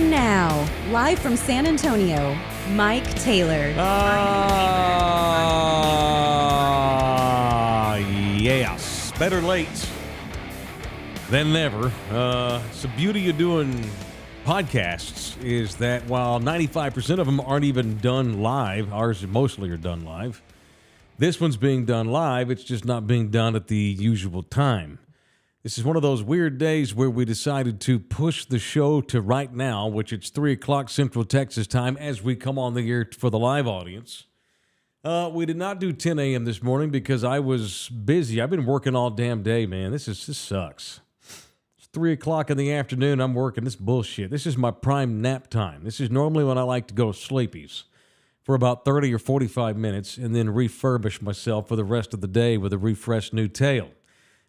And now, live from San Antonio, Mike Taylor. Yes. Better late than never. It's the beauty of doing podcasts is that while 95% of them aren't even done live, ours mostly are done live. This one's being done live. It's just not being done at the usual time. This is one of those weird days where we decided to push the show to right now, which it's 3 o'clock Central Texas time as we come on the air for the live audience. We did not do 10 a.m. this morning because I was busy. I've been working all damn day, man. This sucks. It's 3 o'clock in the afternoon. I'm working. This bullshit. This is my prime nap time. This is normally when I like to go to sleepies for about 30 or 45 minutes and then refurbish myself for the rest of the day with a refreshed new tail.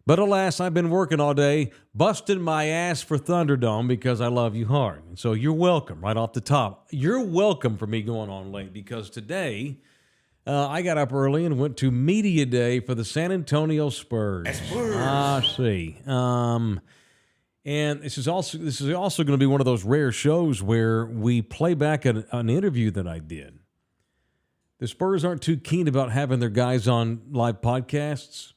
But alas, I've been working all day, busting my ass for Thunderdome because I love you hard. And so you're welcome right off the top. You're welcome for me going on late because today I got up early and went to Media Day for the San Antonio Spurs. See. And this is also going to be one of those rare shows where we play back an interview that I did. The Spurs aren't too keen about having their guys on live podcasts.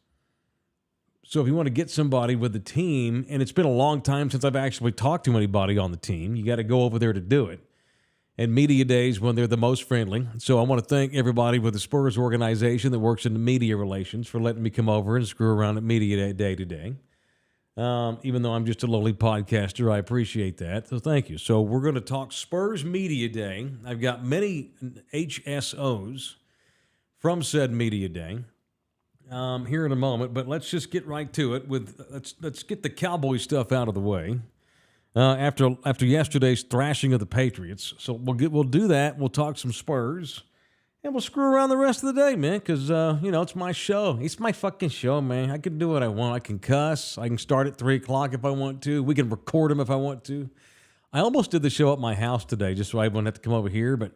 So if you want to get somebody with the team, and it's been a long time since I've actually talked to anybody on the team, you got to go over there to do it. And Media Days when they're the most friendly. So I want to thank everybody with the Spurs organization that works in the media relations for letting me come over and screw around at Media Day today. Even though I'm just a lowly podcaster, I appreciate that. So thank you. So we're going to talk Spurs Media Day. I've got many HSOs from said Media Day. Here in a moment, but let's just get right to it. Let's get the Cowboys stuff out of the way. After yesterday's thrashing of the Patriots, so we'll do that. We'll talk some Spurs, and we'll screw around the rest of the day, man. Because it's my show. It's my fucking show, man. I can do what I want. I can cuss. I can start at 3 o'clock if I want to. We can record them if I want to. I almost did the show at my house today, just so I wouldn't have to come over here, but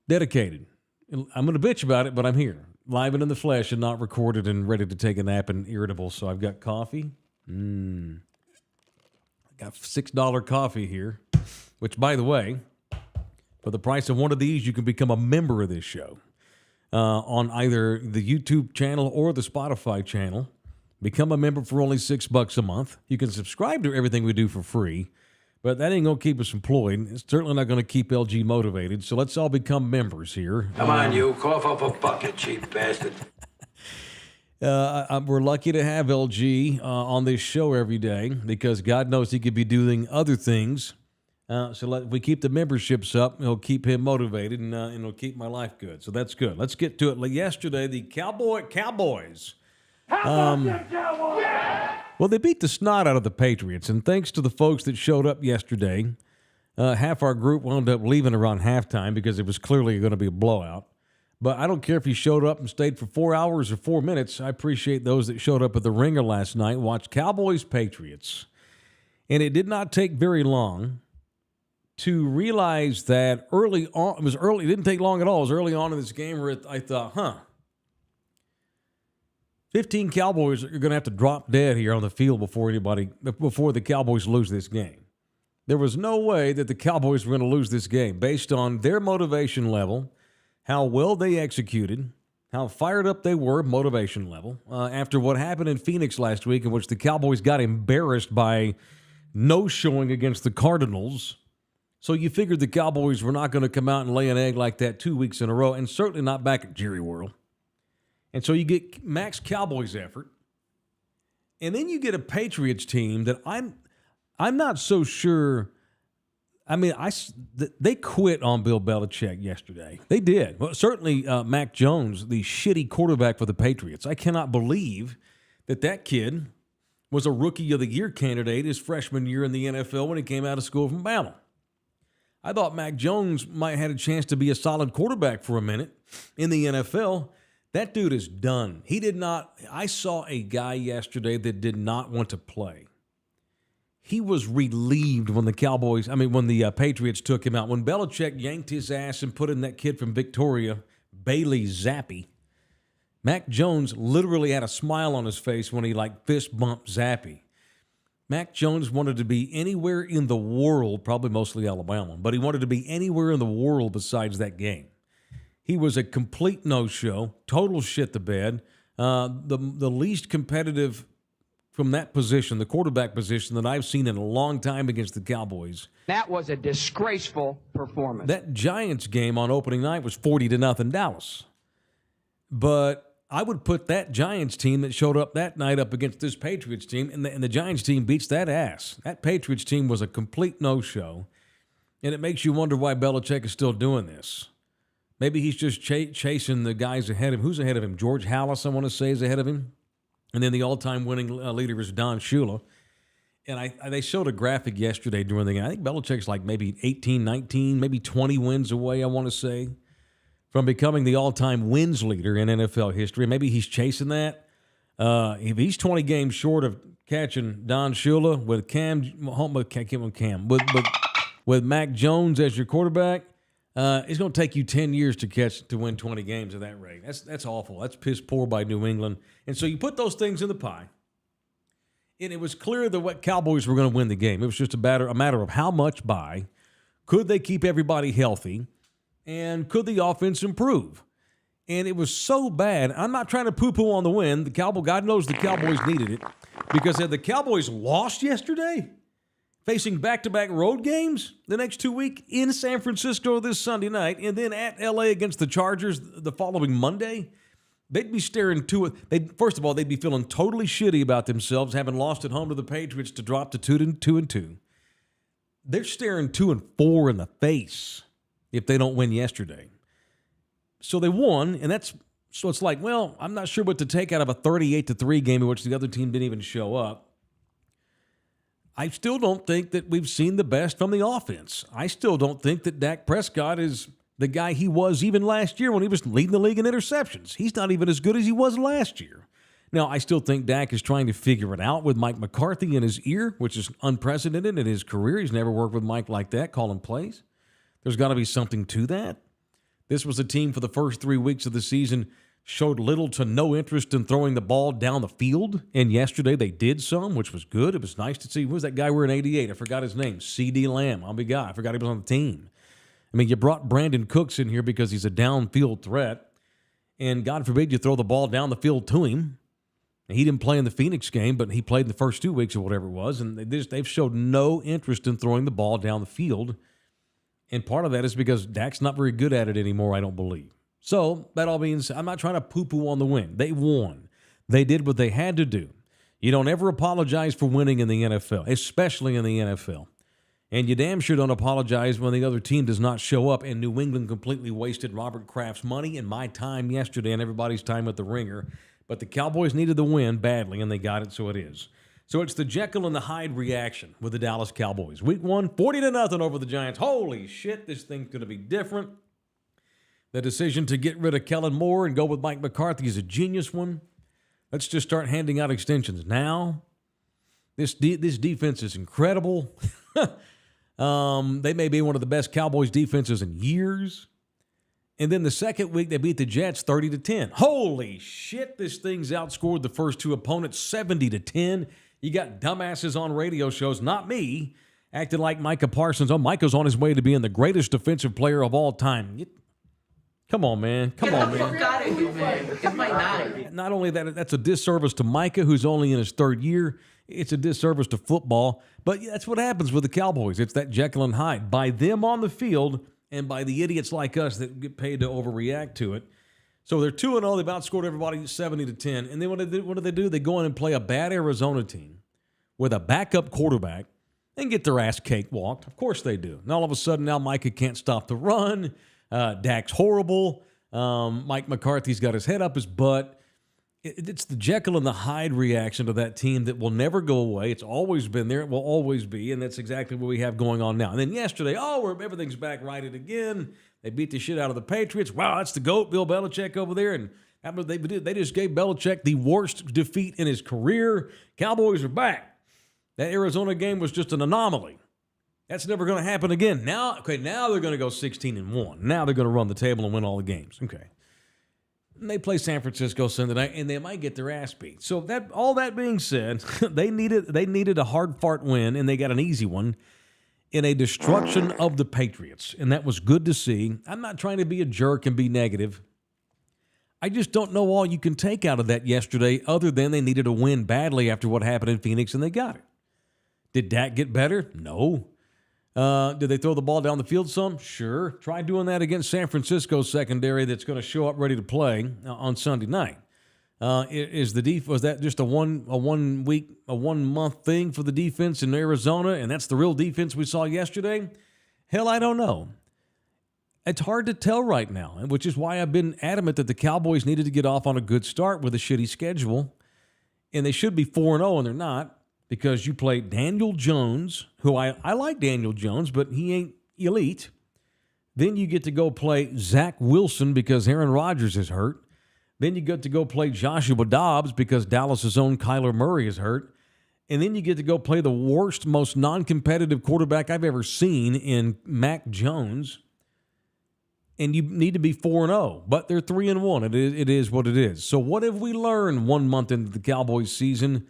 dedicated. I'm going to bitch about it, but I'm here, live and in the flesh and not recorded and ready to take a nap and irritable. So I've got coffee. I got $6 coffee here, which, by the way, for the price of one of these, you can become a member of this show on either the YouTube channel or the Spotify channel. Become a member for only $6 a month. You can subscribe to everything we do for free. But that ain't going to keep us employed. It's certainly not going to keep LG motivated. So let's all become members here. Come on, you. Cough up a bucket, cheap bastard. We're lucky to have LG on this show every day because God knows he could be doing other things. If we keep the memberships up, it'll keep him motivated and it'll keep my life good. So that's good. Let's get to it. Like yesterday, the Cowboys. How about them Cowboys? Well, they beat the snot out of the Patriots, and thanks to the folks that showed up yesterday, half our group wound up leaving around halftime because it was clearly going to be a blowout. But I don't care if you showed up and stayed for 4 hours or 4 minutes. I appreciate those that showed up at the Ringer last night, watched Cowboys-Patriots. And it did not take very long to realize that early on, it didn't take long at all. It was early on in this game where I thought, 15 Cowboys are going to have to drop dead here on the field before the Cowboys lose this game. There was no way that the Cowboys were going to lose this game based on their motivation level, how well they executed, how fired up they were, motivation level, after what happened in Phoenix last week in which the Cowboys got embarrassed by no-showing against the Cardinals. So you figured the Cowboys were not going to come out and lay an egg like that 2 weeks in a row, and certainly not back at Jerry World. And so you get max Cowboys effort, and then you get a Patriots team that I'm not so sure. I mean, they quit on Bill Belichick yesterday. They did. Well, certainly Mac Jones, the shitty quarterback for the Patriots. I cannot believe that kid was a Rookie of the Year candidate his freshman year in the NFL when he came out of school from Bama. I thought Mac Jones might have had a chance to be a solid quarterback for a minute in the NFL. That dude is done. He did not. I saw a guy yesterday that did not want to play. He was relieved when the Patriots took him out. When Belichick yanked his ass and put in that kid from Victoria, Bailey Zappi, Mac Jones literally had a smile on his face when he fist bumped Zappi. Mac Jones wanted to be anywhere in the world, probably mostly Alabama, but he wanted to be anywhere in the world besides that game. He was a complete no-show, total shit the bed, the least competitive from that position, the quarterback position, that I've seen in a long time against the Cowboys. That was a disgraceful performance. That Giants game on opening night was 40-0 Dallas. But I would put that Giants team that showed up that night up against this Patriots team, and the Giants team beats that ass. That Patriots team was a complete no-show, and it makes you wonder why Belichick is still doing this. Maybe he's just chasing the guys ahead of him. Who's ahead of him? George Halas, I want to say, is ahead of him. And then the all-time winning leader is Don Shula. And they showed a graphic yesterday during the game. I think Belichick's like maybe 18, 19, maybe 20 wins away, I want to say, from becoming the all-time wins leader in NFL history. Maybe he's chasing that. If he's 20 games short of catching Don Shula with Mac Jones as your quarterback, it's going to take you 10 years to win 20 games at that rate. That's awful. That's piss poor by New England. And so you put those things in the pie, and it was clear that what Cowboys were going to win the game. It was just a matter of how much by. Could they keep everybody healthy? And could the offense improve? And it was so bad. I'm not trying to poo-poo on the win. God knows the Cowboys needed it, because had the Cowboys lost yesterday, facing back-to-back road games the next 2 weeks in San Francisco this Sunday night, and then at L.A. against the Chargers the following Monday, they'd be staring to it. First of all, they'd be feeling totally shitty about themselves, having lost at home to the Patriots to drop to 2-2. They're staring 2-4 in the face if they don't win yesterday. So they won, and so it's like, well, I'm not sure what to take out of a 38-3 game in which the other team didn't even show up. I still don't think that we've seen the best from the offense. I still don't think that Dak Prescott is the guy he was even last year when he was leading the league in interceptions. He's not even as good as he was last year. Now, I still think Dak is trying to figure it out with Mike McCarthy in his ear, which is unprecedented in his career. He's never worked with Mike like that, calling plays. There's got to be something to that. This was a team for the first 3 weeks of the season showed little to no interest in throwing the ball down the field, and yesterday they did some, which was good. It was nice to see. Who was that guy wearing 88? I forgot his name. C.D. Lamb. I'm a big guy. I forgot he was on the team. I mean, you brought Brandon Cooks in here because he's a downfield threat, and God forbid you throw the ball down the field to him. He didn't play in the Phoenix game, but he played in the first 2 weeks or whatever it was, and they've showed no interest in throwing the ball down the field, and part of that is because Dak's not very good at it anymore, I don't believe. So, that all means I'm not trying to poo-poo on the win. They won. They did what they had to do. You don't ever apologize for winning in the NFL, especially in the NFL. And you damn sure don't apologize when the other team does not show up, and New England completely wasted Robert Kraft's money and my time yesterday and everybody's time at the Ringer. But the Cowboys needed the win badly, and they got it, so it is. So it's the Jekyll and the Hyde reaction with the Dallas Cowboys. Week 1, 40-0 over the Giants. Holy shit, this thing's going to be different. The decision to get rid of Kellen Moore and go with Mike McCarthy is a genius one. Let's just start handing out extensions now. This defense is incredible. They may be one of the best Cowboys defenses in years. And then the second week, they beat the Jets 30-10. Holy shit, this thing's outscored the first two opponents 70-10. You got dumbasses on radio shows, not me, acting like Micah Parsons. Oh, Micah's on his way to being the greatest defensive player of all time. Come on, man. Come on, man. It might not. Not only that, that's a disservice to Micah, who's only in his third year. It's a disservice to football. But that's what happens with the Cowboys. It's that Jekyll and Hyde. By them on the field and by the idiots like us that get paid to overreact to it. So they're 2-0. They've outscored everybody 70-10. And then what do they do? They go in and play a bad Arizona team with a backup quarterback and get their ass cakewalked. Of course they do. And all of a sudden now Micah can't stop the run. Dak's horrible. Mike McCarthy's got his head up his butt. It's the Jekyll and the Hyde reaction to that team that will never go away. It's always been there. It will always be, and that's exactly what we have going on now. And then yesterday, everything's back righted again. They beat the shit out of the Patriots. Wow, that's the GOAT, Bill Belichick over there. And they just gave Belichick the worst defeat in his career. Cowboys are back. That Arizona game was just an anomaly. That's never going to happen again. Now they're going to go 16-1. Now they're going to run the table and win all the games. Okay. And they play San Francisco Sunday night, and they might get their ass beat. So that all that being said, they needed a hard fart win, and they got an easy one in a destruction of the Patriots, and that was good to see. I'm not trying to be a jerk and be negative. I just don't know all you can take out of that yesterday other than they needed a win badly after what happened in Phoenix, and they got it. Did Dak get better? No. Did they throw the ball down the field some? Sure. Try doing that against San Francisco's secondary that's going to show up ready to play on Sunday night. Was that just a one month thing for the defense in Arizona, and that's the real defense we saw yesterday? Hell, I don't know. It's hard to tell right now, which is why I've been adamant that the Cowboys needed to get off on a good start with a shitty schedule, and they should be 4-0, and they're not. Because you play Daniel Jones, who I like Daniel Jones, but he ain't elite. Then you get to go play Zach Wilson because Aaron Rodgers is hurt. Then you get to go play Joshua Dobbs because Dallas' own Kyler Murray is hurt. And then you get to go play the worst, most non-competitive quarterback I've ever seen in Mac Jones. And you need to be 4-0, but they're 3-1. It is what it is. So what have we learned 1 month into the Cowboys season?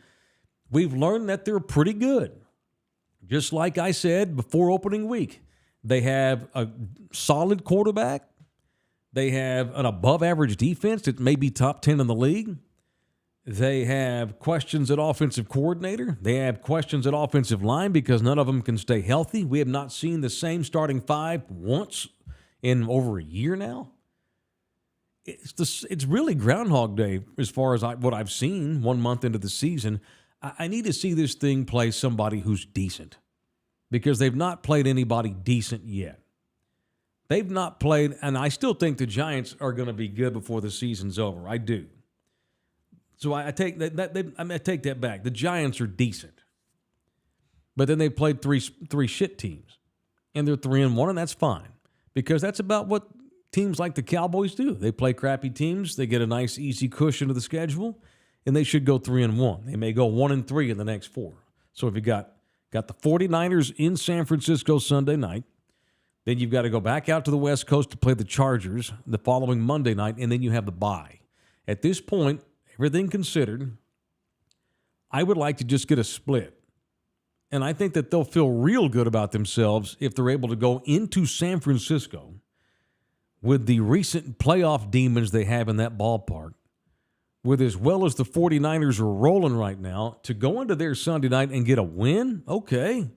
We've learned that they're pretty good. Just like I said before opening week, they have a solid quarterback. They have an above-average defense that may be top 10 in the league. They have questions at offensive coordinator. They have questions at offensive line because none of them can stay healthy. We have not seen the same starting five once in over a year now. It's really Groundhog Day as far as what I've seen 1 month into the season. I need to see this thing play somebody who's decent because they've not played anybody decent yet. They've not played, and I still think the Giants are going to be good before the season's over. I do. So I take I take that back. The Giants are decent, but then they played three shit teams, and they're 3-1, and that's fine because that's about what teams like the Cowboys do. They play crappy teams. They get a nice easy cushion of the schedule. And they should go 3-1. They may go 1-3 in the next 4. So if you got the 49ers in San Francisco Sunday night, then you've got to go back out to the West Coast to play the Chargers the following Monday night, and then you have the bye. At this point, everything considered, I would like to just get a split. And I think that they'll feel real good about themselves if they're able to go into San Francisco with the recent playoff demons they have in that ballpark, with as well as the 49ers are rolling right now, to go into their Sunday night and get a win, okay.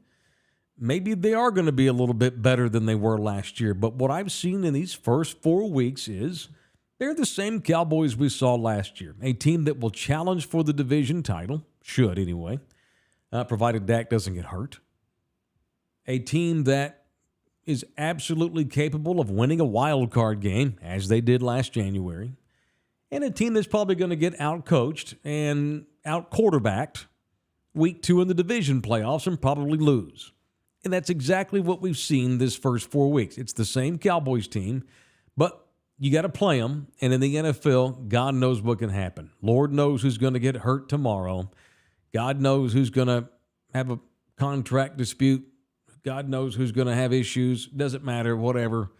Maybe they are going to be a little bit better than they were last year. But what I've seen in these first 4 weeks is they're the same Cowboys we saw last year. A team that will challenge for the division title, should anyway, provided Dak doesn't get hurt. A team that is absolutely capable of winning a wild card game, as they did last January. And a team that's probably going to get out-coached and out-quarterbacked week 2 in the division playoffs and probably lose. And that's exactly what we've seen this first 4 weeks. It's the same Cowboys team, but you got to play them. And in the NFL, God knows what can happen. Lord knows who's going to get hurt tomorrow. God knows who's going to have a contract dispute. God knows who's going to have issues. Doesn't matter, whatever.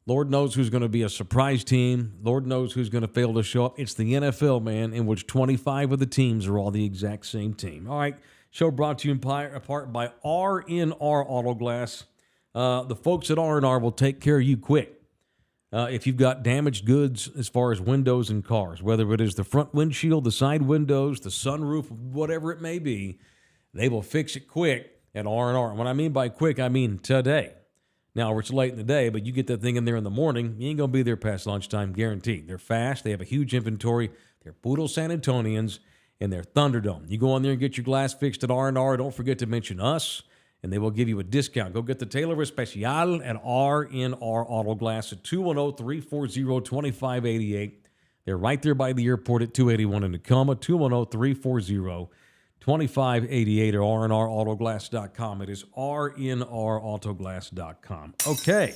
Lord knows who's going to be a surprise team. Lord knows who's going to fail to show up. It's the NFL, man, in which 25 of the teams are all the exact same team. All right, show brought to you in part by R&R Auto Glass. The folks at R&R will take care of you quick. If you've got damaged goods as far as windows and cars, whether it is the front windshield, the side windows, the sunroof, whatever it may be, they will fix it quick at R&R. And what I mean by quick, I mean today. Now, it's late in the day, but you get that thing in there in the morning, you ain't going to be there past lunchtime, guaranteed. They're fast. They have a huge inventory. They're Poodle San Antonians, and they're Thunderdome. You go on there and get your glass fixed at R&R. Don't forget to mention us, and they will give you a discount. Go get the Taylor Especial at R&R Auto Glass at 210-340-2588. They're right there by the airport at 281 in Tacoma, 210-340-2588 or rnrautoglass.com. It is rnrautoglass.com. Okay,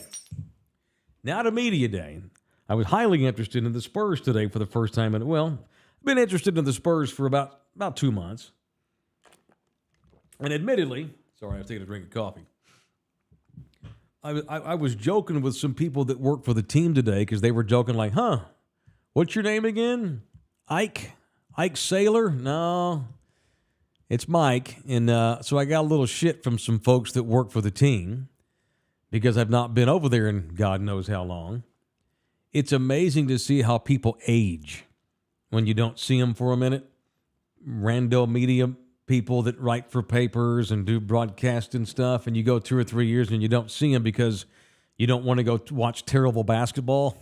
now to Media Day. I was highly interested in the Spurs today for the first time. I've been interested in the Spurs for about 2 months. And admittedly, sorry, I was taking a drink of coffee. I was joking with some people that work for the team today because they were joking like, What's your name again? Ike? Ike Sailor? No, it's Mike. And so I got a little shit from some folks that work for the team because I've not been over there in God knows how long. It's amazing to see how people age when you don't see them for a minute. Rando media people that write for papers and do broadcast and stuff, and you go 2 or 3 years and you don't see them because you don't want to go watch terrible basketball.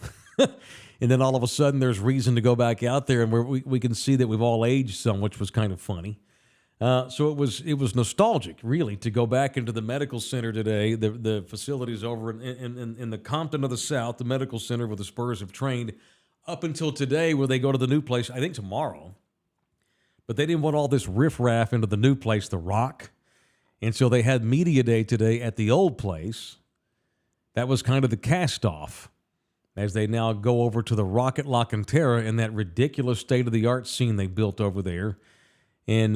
And then all of a sudden there's reason to go back out there, and we can see that we've all aged some, which was kind of funny. So it was nostalgic, really, to go back into the medical center today. The facilities over in the Compton of the South, the medical center where the Spurs have trained up until today, where they go to the new place, I think tomorrow. But they didn't want all this riffraff into the new place, the Rock. And so they had media day today at the old place. That was kind of the cast-off as they now go over to the Rocket La Cantera in that ridiculous state-of-the-art scene they built over there. And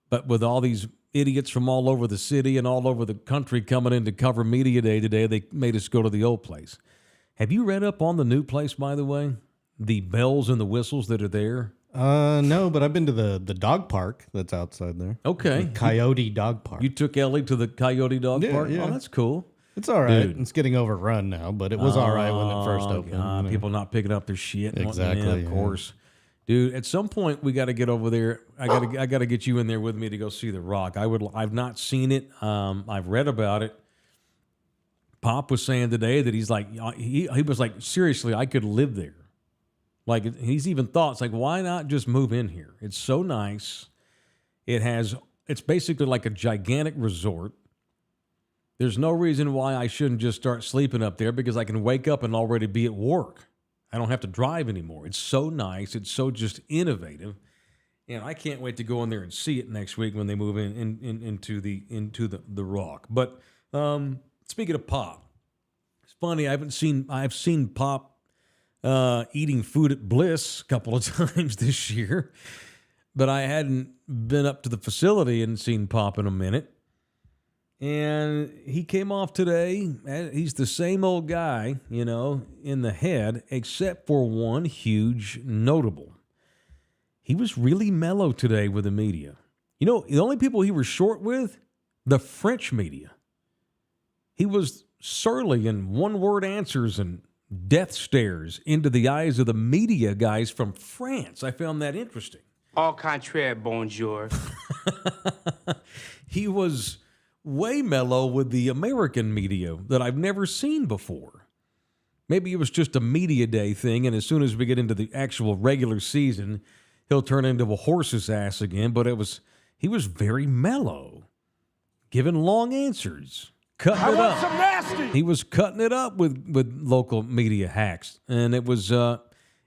but with all these idiots from all over the city and all over the country coming in to cover media day today, they made us go to the old place. Have you read up on the new place, by the way? The bells and the whistles that are there? No, but I've been to the dog park that's outside there. Okay. The Coyote Dog Park. You took Ellie to the Coyote Dog Park? Yeah. Oh, that's cool. It's all right. Dude. It's getting overrun now, but it was all right when it first opened. God, people not picking up their shit. Exactly. Of course. Dude, at some point we got to get over there. I got to get you in there with me to go see the Rock. I've not seen it. I've read about it. Pop was saying today that he's like he was like, seriously, I could live there. Like, he's even thought, it's like, why not just move in here? It's so nice. It's basically like a gigantic resort. There's no reason why I shouldn't just start sleeping up there, because I can wake up and already be at work. I don't have to drive anymore. It's so nice. It's so just innovative. And I can't wait to go in there and see it next week when they move into the Rock. But speaking of Pop, it's funny, I've seen Pop eating food at Bliss a couple of times this year, but I hadn't been up to the facility and seen Pop in a minute. And he came off today. He's the same old guy, in the head, except for one huge notable. He was really mellow today with the media. The only people he was short with, the French media. He was surly and one-word answers and death stares into the eyes of the media guys from France. I found that interesting. Au contraire, bonjour. He was way mellow with the American media that I've never seen before. Maybe it was just a media day thing, and as soon as we get into the actual regular season, he'll turn into a horse's ass again. But he was very mellow, giving long answers. Cutting it up. Some nasty. He was cutting it up with local media hacks, and it was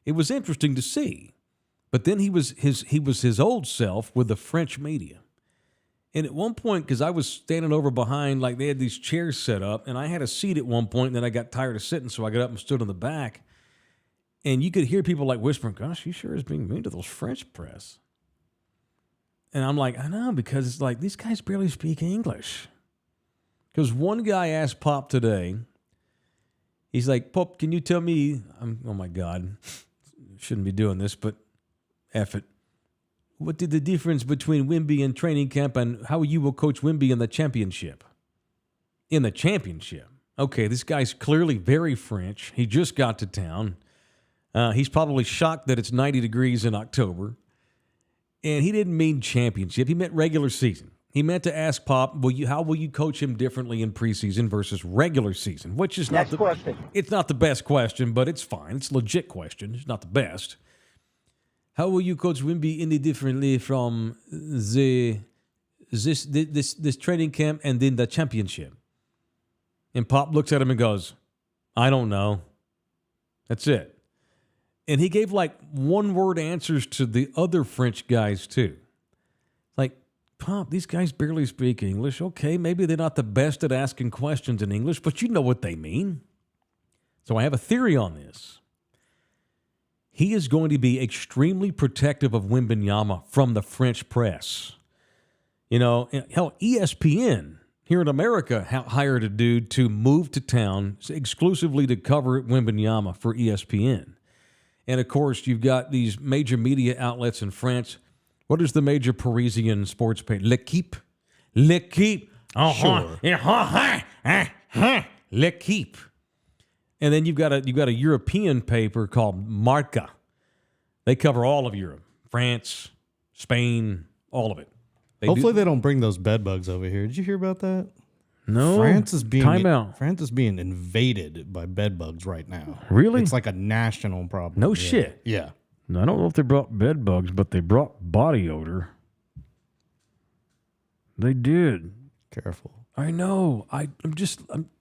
interesting to see. But then he was his old self with the French media. And at one point, because I was standing over behind, like they had these chairs set up, and I had a seat at one point, and then I got tired of sitting, so I got up and stood in the back. And you could hear people like whispering, "Gosh, he sure is being mean to those French press." And I'm like, I know, because it's like these guys barely speak English. Because one guy asked Pop today, he's like, "Pop, can you tell me," oh my God, shouldn't be doing this, but F it. "What did the difference between Wemby and training camp, and how you will coach Wemby in the championship?" In the championship. Okay, this guy's clearly very French. He just got to town. He's probably shocked that it's 90 degrees in October. And he didn't mean championship. He meant regular season. He meant to ask Pop, how will you coach him differently in preseason versus regular season? Which is not it's not the best question, but it's fine. It's a legit question. It's not the best. How will you coach Wemby any differently from this training camp and then the championship? And Pop looks at him and goes, "I don't know." That's it. And he gave like one-word answers to the other French guys too. Like, Pop, these guys barely speak English. Okay, maybe they're not the best at asking questions in English, but you know what they mean. So I have a theory on this. He is going to be extremely protective of Wembanyama from the French press. Hell, ESPN here in America hired a dude to move to town exclusively to cover Wembanyama for ESPN. And, of course, you've got these major media outlets in France. What is the major Parisian sports page? L'Equipe. L'Equipe. Sure. L'Equipe. And then you've got a European paper called Marca. They cover all of Europe. France, Spain, all of it. Hopefully they don't bring those bed bugs over here. Did you hear about that? No. France is being invaded by bed bugs right now. Really? It's like a national problem. No shit. Yeah. I don't know if they brought bed bugs, but they brought body odor. They did. Careful. I know.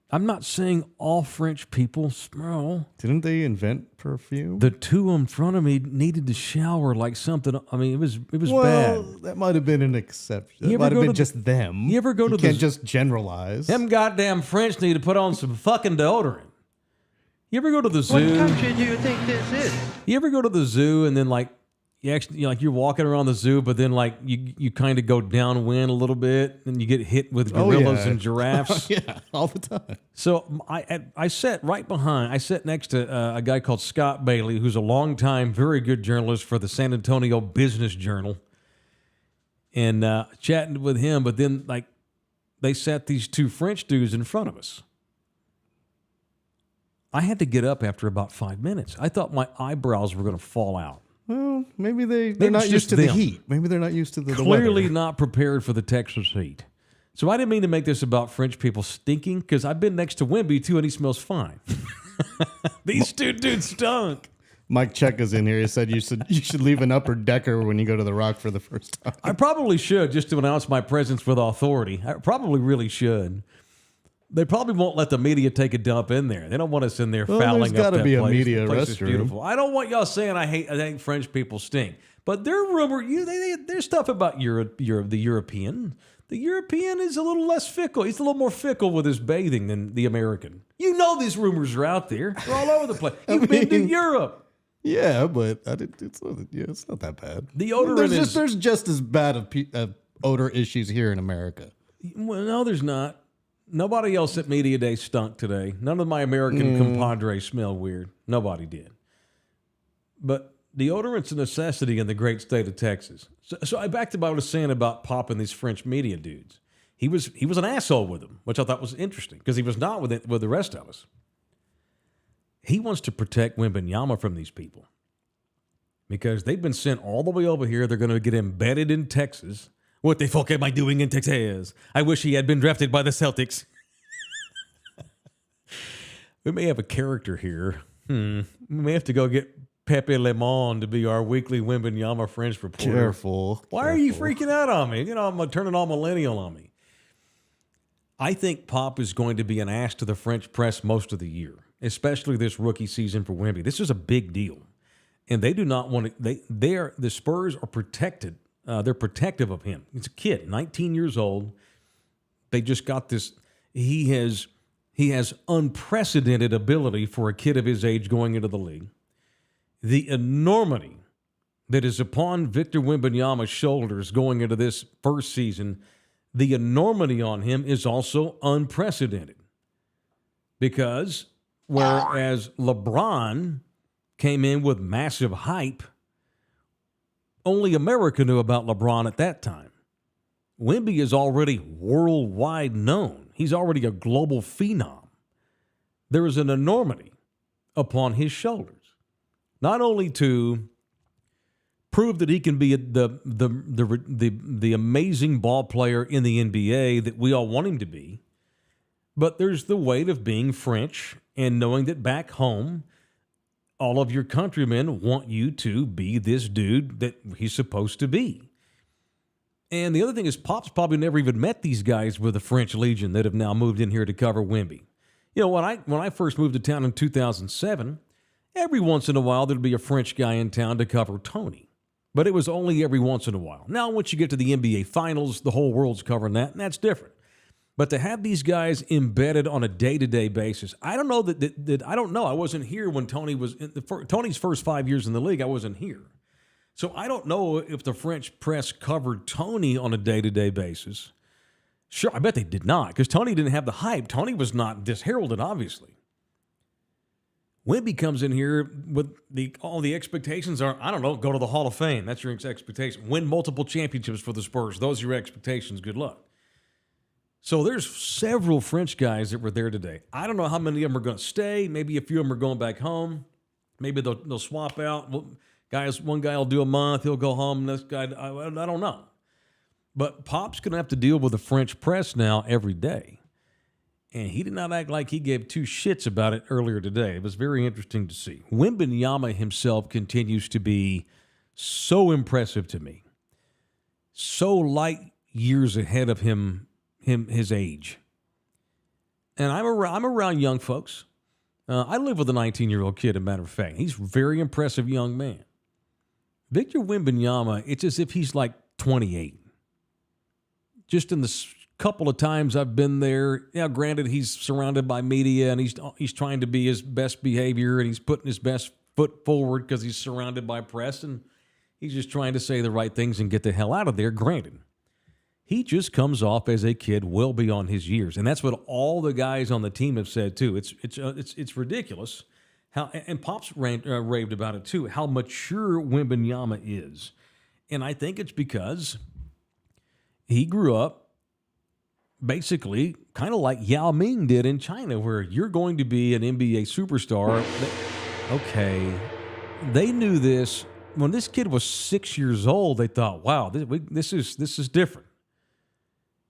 I'm not saying all French people smell. Didn't they invent perfume? The two in front of me needed to shower like something. I mean, it was well, bad. That might have been an exception. You It might have ever go been to just them. you ever go to can't the- just generalize. Them goddamn French need to put on some fucking deodorant. You ever go to the What zoo? country do you think this is? You ever go to the zoo and then like you're walking around the zoo, but then like you kind of go downwind a little bit and you get hit with gorillas and giraffes. Yeah, all the time. So I sat next to a guy called Scott Bailey, who's a longtime, very good journalist for the San Antonio Business Journal, and chatting with him. But then like they sat these two French dudes in front of us. I had to get up after about 5 minutes. I thought my eyebrows were going to fall out. Well, maybe they're Maybe not it's used just to the them. heat. Maybe they're not used to the Clearly weather. not prepared for the Texas heat. So I didn't mean to make this about French people stinking, because I've been next to Wemby too, and he smells fine. These two dudes stunk. Mike Checka's in here. He said you should leave an upper decker when you go to the Rock for the first time. I probably should, just to announce my presence with authority. I probably really should. They probably won't let the media take a dump in there. They don't want us in there Well, fouling there's up gotta that be a place. media The place is restroom. beautiful. I don't want y'all saying I think French people stink. But their rumor, there's stuff about the European. The European is a little less fickle. He's a little more fickle with his bathing than the American. You know these rumors are out there. They're all over the place. You've been to Europe. Yeah, but it's not that bad. The odor there's just as bad of odor issues here in America. Well, no, there's not. Nobody else at Media Day stunk today. None of my American compadres smell weird. Nobody did. But deodorant's a necessity in the great state of Texas. So I back to what I was saying about popping these French media dudes. He was an asshole with them, which I thought was interesting because he was not with the rest of us. He wants to protect Wembanyama from these people because they've been sent all the way over here. They're going to get embedded in Texas. What the fuck am I doing in Texas? I wish he had been drafted by the Celtics. We may have a character here. We may have to go get Pepe Le Monde to be our weekly Wembanyama French reporter. Careful. Why are you freaking out on me? You know, I'm turning all millennial on me. I think Pop is going to be an ass to the French press most of the year, especially this rookie season for Wemby. This is a big deal. And they do not want to, the Spurs are protected. They're protective of him. He's a kid, 19 years old. They just got this. He has unprecedented ability for a kid of his age going into the league. The enormity that is upon Victor Wembanyama's shoulders going into this first season, the enormity on him is also unprecedented. Because whereas LeBron came in with massive hype, only America knew about LeBron at that time. Wemby is already worldwide known. He's already a global phenom. There is an enormity upon his shoulders. Not only to prove that he can be the amazing ball player in the NBA that we all want him to be, but there's the weight of being French and knowing that back home, all of your countrymen want you to be this dude that he's supposed to be. And the other thing is, Pop's probably never even met these guys with the French Legion that have now moved in here to cover Wemby. You know, when I first moved to town in 2007, every once in a while there'd be a French guy in town to cover Tony. But it was only every once in a while. Now, once you get to the NBA Finals, the whole world's covering that, and that's different. But to have these guys embedded on a day-to-day basis, I don't know that I don't know. I wasn't here when Tony was in Tony's first 5 years in the league. I wasn't here. So I don't know if the French press covered Tony on a day-to-day basis. Sure, I bet they did not, because Tony didn't have the hype. Tony was not this heralded, obviously. Wemby comes in here with all the expectations are, I don't know, go to the Hall of Fame. That's your expectation. Win multiple championships for the Spurs. Those are your expectations. Good luck. So there's several French guys that were there today. I don't know how many of them are going to stay. Maybe a few of them are going back home. Maybe they'll swap out. One guy will do a month. He'll go home. This guy, I don't know. But Pop's going to have to deal with the French press now every day. And he did not act like he gave two shits about it earlier today. It was very interesting to see. Wembanyama himself continues to be so impressive to me. So light years ahead of his age. And I'm around young folks. I live with a 19-year-old kid, as a matter of fact. He's a very impressive young man. Victor Wembanyama, it's as if he's like 28. Just in the couple of times I've been there, granted he's surrounded by media and he's trying to be his best behavior and he's putting his best foot forward because he's surrounded by press and he's just trying to say the right things and get the hell out of there. Granted, he just comes off as a kid well beyond his years, and that's what all the guys on the team have said too. It's ridiculous how, and Pops raved about it too, how mature Wembanyama is, and I think it's because he grew up basically kind of like Yao Ming did in China, where you're going to be an NBA superstar. Okay, they knew this when this kid was 6 years old. They thought, "Wow, this is different."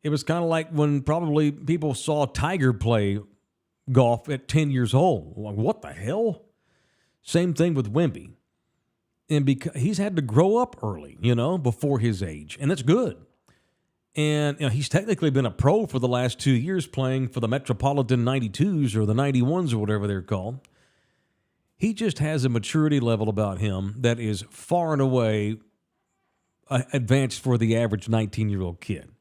It was kind of like when probably people saw Tiger play golf at 10 years old. Like, what the hell? Same thing with Wemby, and because he's had to grow up early, before his age, and that's good. And he's technically been a pro for the last 2 years playing for the Metropolitan 92s or the 91s or whatever they're called. He just has a maturity level about him that is far and away advanced for the average 19-year-old kid.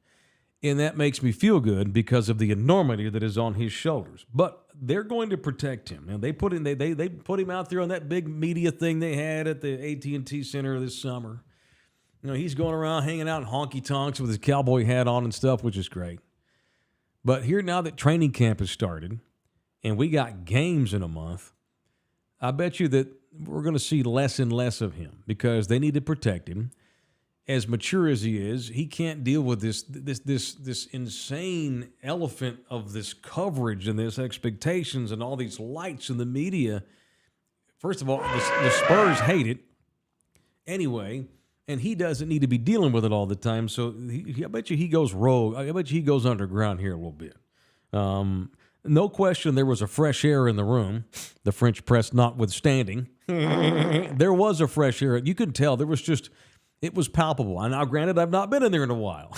And that makes me feel good because of the enormity that is on his shoulders. But they're going to protect him. And they put him out there on that big media thing they had at the AT&T Center this summer. He's going around hanging out in honky-tonks with his cowboy hat on and stuff, which is great. But here now that training camp has started and we got games in a month, I bet you that we're going to see less and less of him because they need to protect him. As mature as he is, he can't deal with this insane elephant of this coverage and this expectations and all these lights in the media. First of all, the Spurs hate it anyway. And he doesn't need to be dealing with it all the time. So I bet you he goes rogue. I bet you he goes underground here a little bit. No question there was a fresh air in the room, the French press notwithstanding. There was a fresh air. You could tell it was palpable. And now, granted, I've not been in there in a while.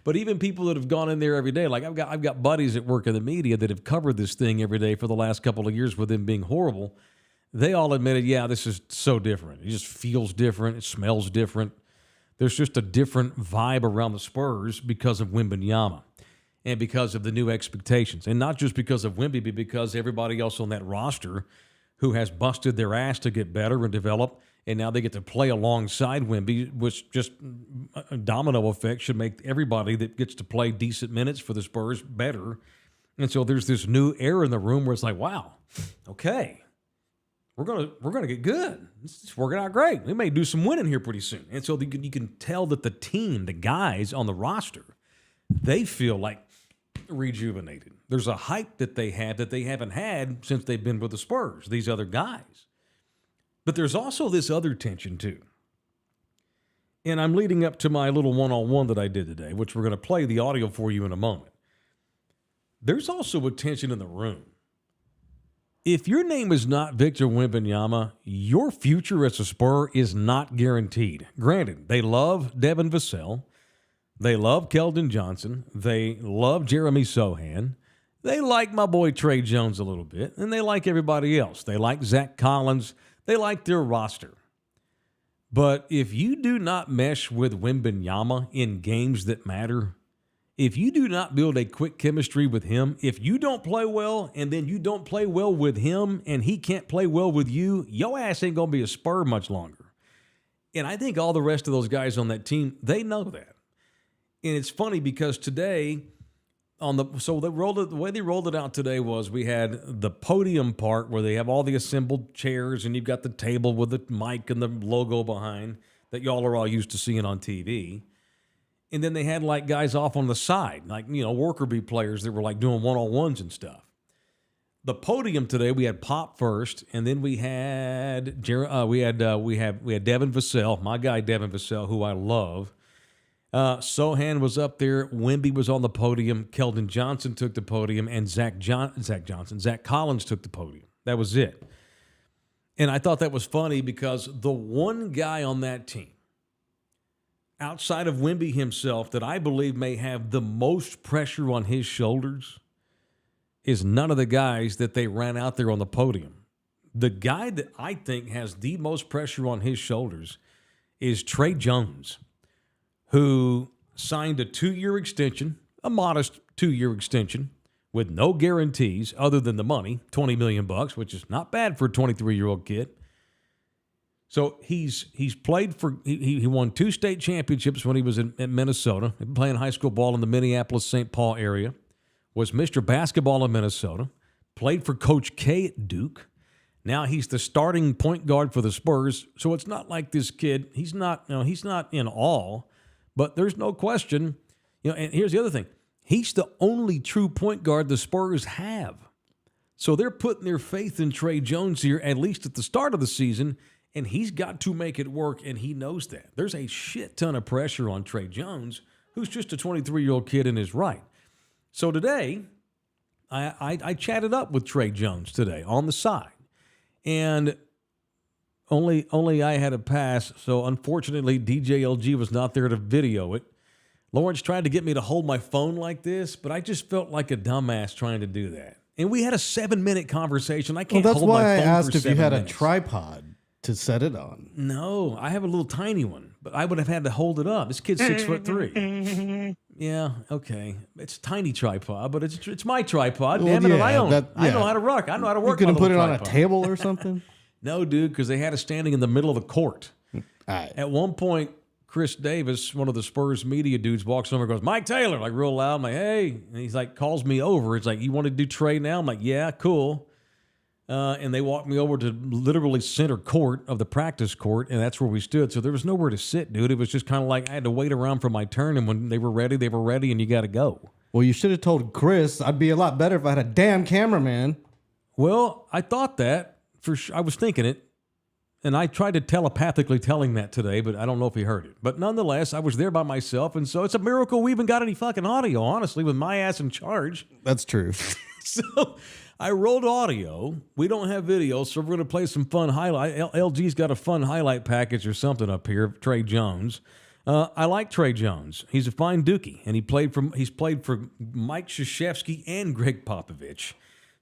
But even people that have gone in there every day, like I've got buddies that work in the media that have covered this thing every day for the last couple of years with them being horrible. They all admitted, this is so different. It just feels different. It smells different. There's just a different vibe around the Spurs because of Wembanyama and because of the new expectations. And not just because of Wemby, but because everybody else on that roster who has busted their ass to get better and develop, and now they get to play alongside Wemby, which just a domino effect should make everybody that gets to play decent minutes for the Spurs better. And so there's this new air in the room where it's like, wow, okay. We're gonna get good. It's working out great. We may do some winning here pretty soon. And so you can tell that the team, the guys on the roster, they feel like rejuvenated. There's a hype that they had that they haven't had since they've been with the Spurs, these other guys. But there's also this other tension too. And I'm leading up to my little one-on-one that I did today, which we're going to play the audio for you in a moment. There's also a tension in the room. If your name is not Victor Wembanyama, your future as a Spur is not guaranteed. Granted, they love Devin Vassell. They love Keldon Johnson. They love Jeremy Sohan. They like my boy Tre Jones a little bit, and they like everybody else. They like Zach Collins. They like their roster. But if you do not mesh with Wembanyama in games that matter, if you do not build a quick chemistry with him, if you don't play well and then you don't play well with him and he can't play well with you, your ass ain't going to be a Spur much longer. And I think all the rest of those guys on that team, they know that. And it's funny because today the way they rolled it out today was we had the podium part where they have all the assembled chairs and you've got the table with the mic and the logo behind that y'all are all used to seeing on TV. And then they had like guys off on the side, like, worker bee players that were like doing one-on-ones and stuff. The podium today, we had Pop first, and then we had Devin Vassell, my guy Devin Vassell, who I love. Sohan was up there. Wemby was on the podium. Keldon Johnson took the podium, and Zach Collins took the podium. That was it. And I thought that was funny because the one guy on that team, outside of Wemby himself, that I believe may have the most pressure on his shoulders is none of the guys that they ran out there on the podium. The guy that I think has the most pressure on his shoulders is Tre Jones, who signed a 2-year extension, a modest 2-year extension, with no guarantees other than the money, $20 million, which is not bad for a 23-year-old kid. So he's played for, he won 2 state championships when he was in Minnesota, playing high school ball in the Minneapolis-St. Paul area, was Mr. Basketball in Minnesota, played for Coach K at Duke. Now he's the starting point guard for the Spurs. So it's not like this kid, he's not in awe, but there's no question. And here's the other thing. He's the only true point guard the Spurs have. So they're putting their faith in Tre Jones here, at least at the start of the season, and he's got to make it work, and he knows that. There's a shit ton of pressure on Tre Jones, who's just a 23-year-old kid in his right. So today, I chatted up with Tre Jones today on the side, and only I had a pass, so unfortunately DJLG was not there to video it. Lawrence tried to get me to hold my phone like this, but I just felt like a dumbass trying to do that. And we had a 7-minute conversation. I can't hold my phone for 7 minutes. That's why I asked if you had a tripod to set it on. No, I have a little tiny one, but I would have had to hold it up. This kid's 6'3". Yeah, okay. It's a tiny tripod, but it's my tripod. Damn it, I own it. I know how to rock. I know how to work. You couldn't put it tripod on a table or something? No, dude, because they had it standing in the middle of the court. Right. At one point, Chris Davis, one of the Spurs media dudes, walks over and goes, "Mike Taylor," like real loud. I'm like, "Hey," and he's like, calls me over. It's like, "You want to do Trey now?" I'm like, "Yeah, cool." And they walked me over to literally center court of the practice court, and that's where we stood. So there was nowhere to sit, dude. It was just kind of like I had to wait around for my turn, and when they were ready, and you got to go. Well, you should have told Chris. I'd be a lot better if I had a damn cameraman. Well, I thought that. For sure. I was thinking it, and I tried to telepathically tell him that today, but I don't know if he heard it. But nonetheless, I was there by myself, and so it's a miracle we even got any fucking audio, honestly, with my ass in charge. That's true. So I rolled audio. We don't have video, so we're going to play some fun highlight. LG's got a fun highlight package or something up here of Tre Jones. I like Tre Jones. He's a fine dookie, and he's played for Mike Krzyzewski and Greg Popovich.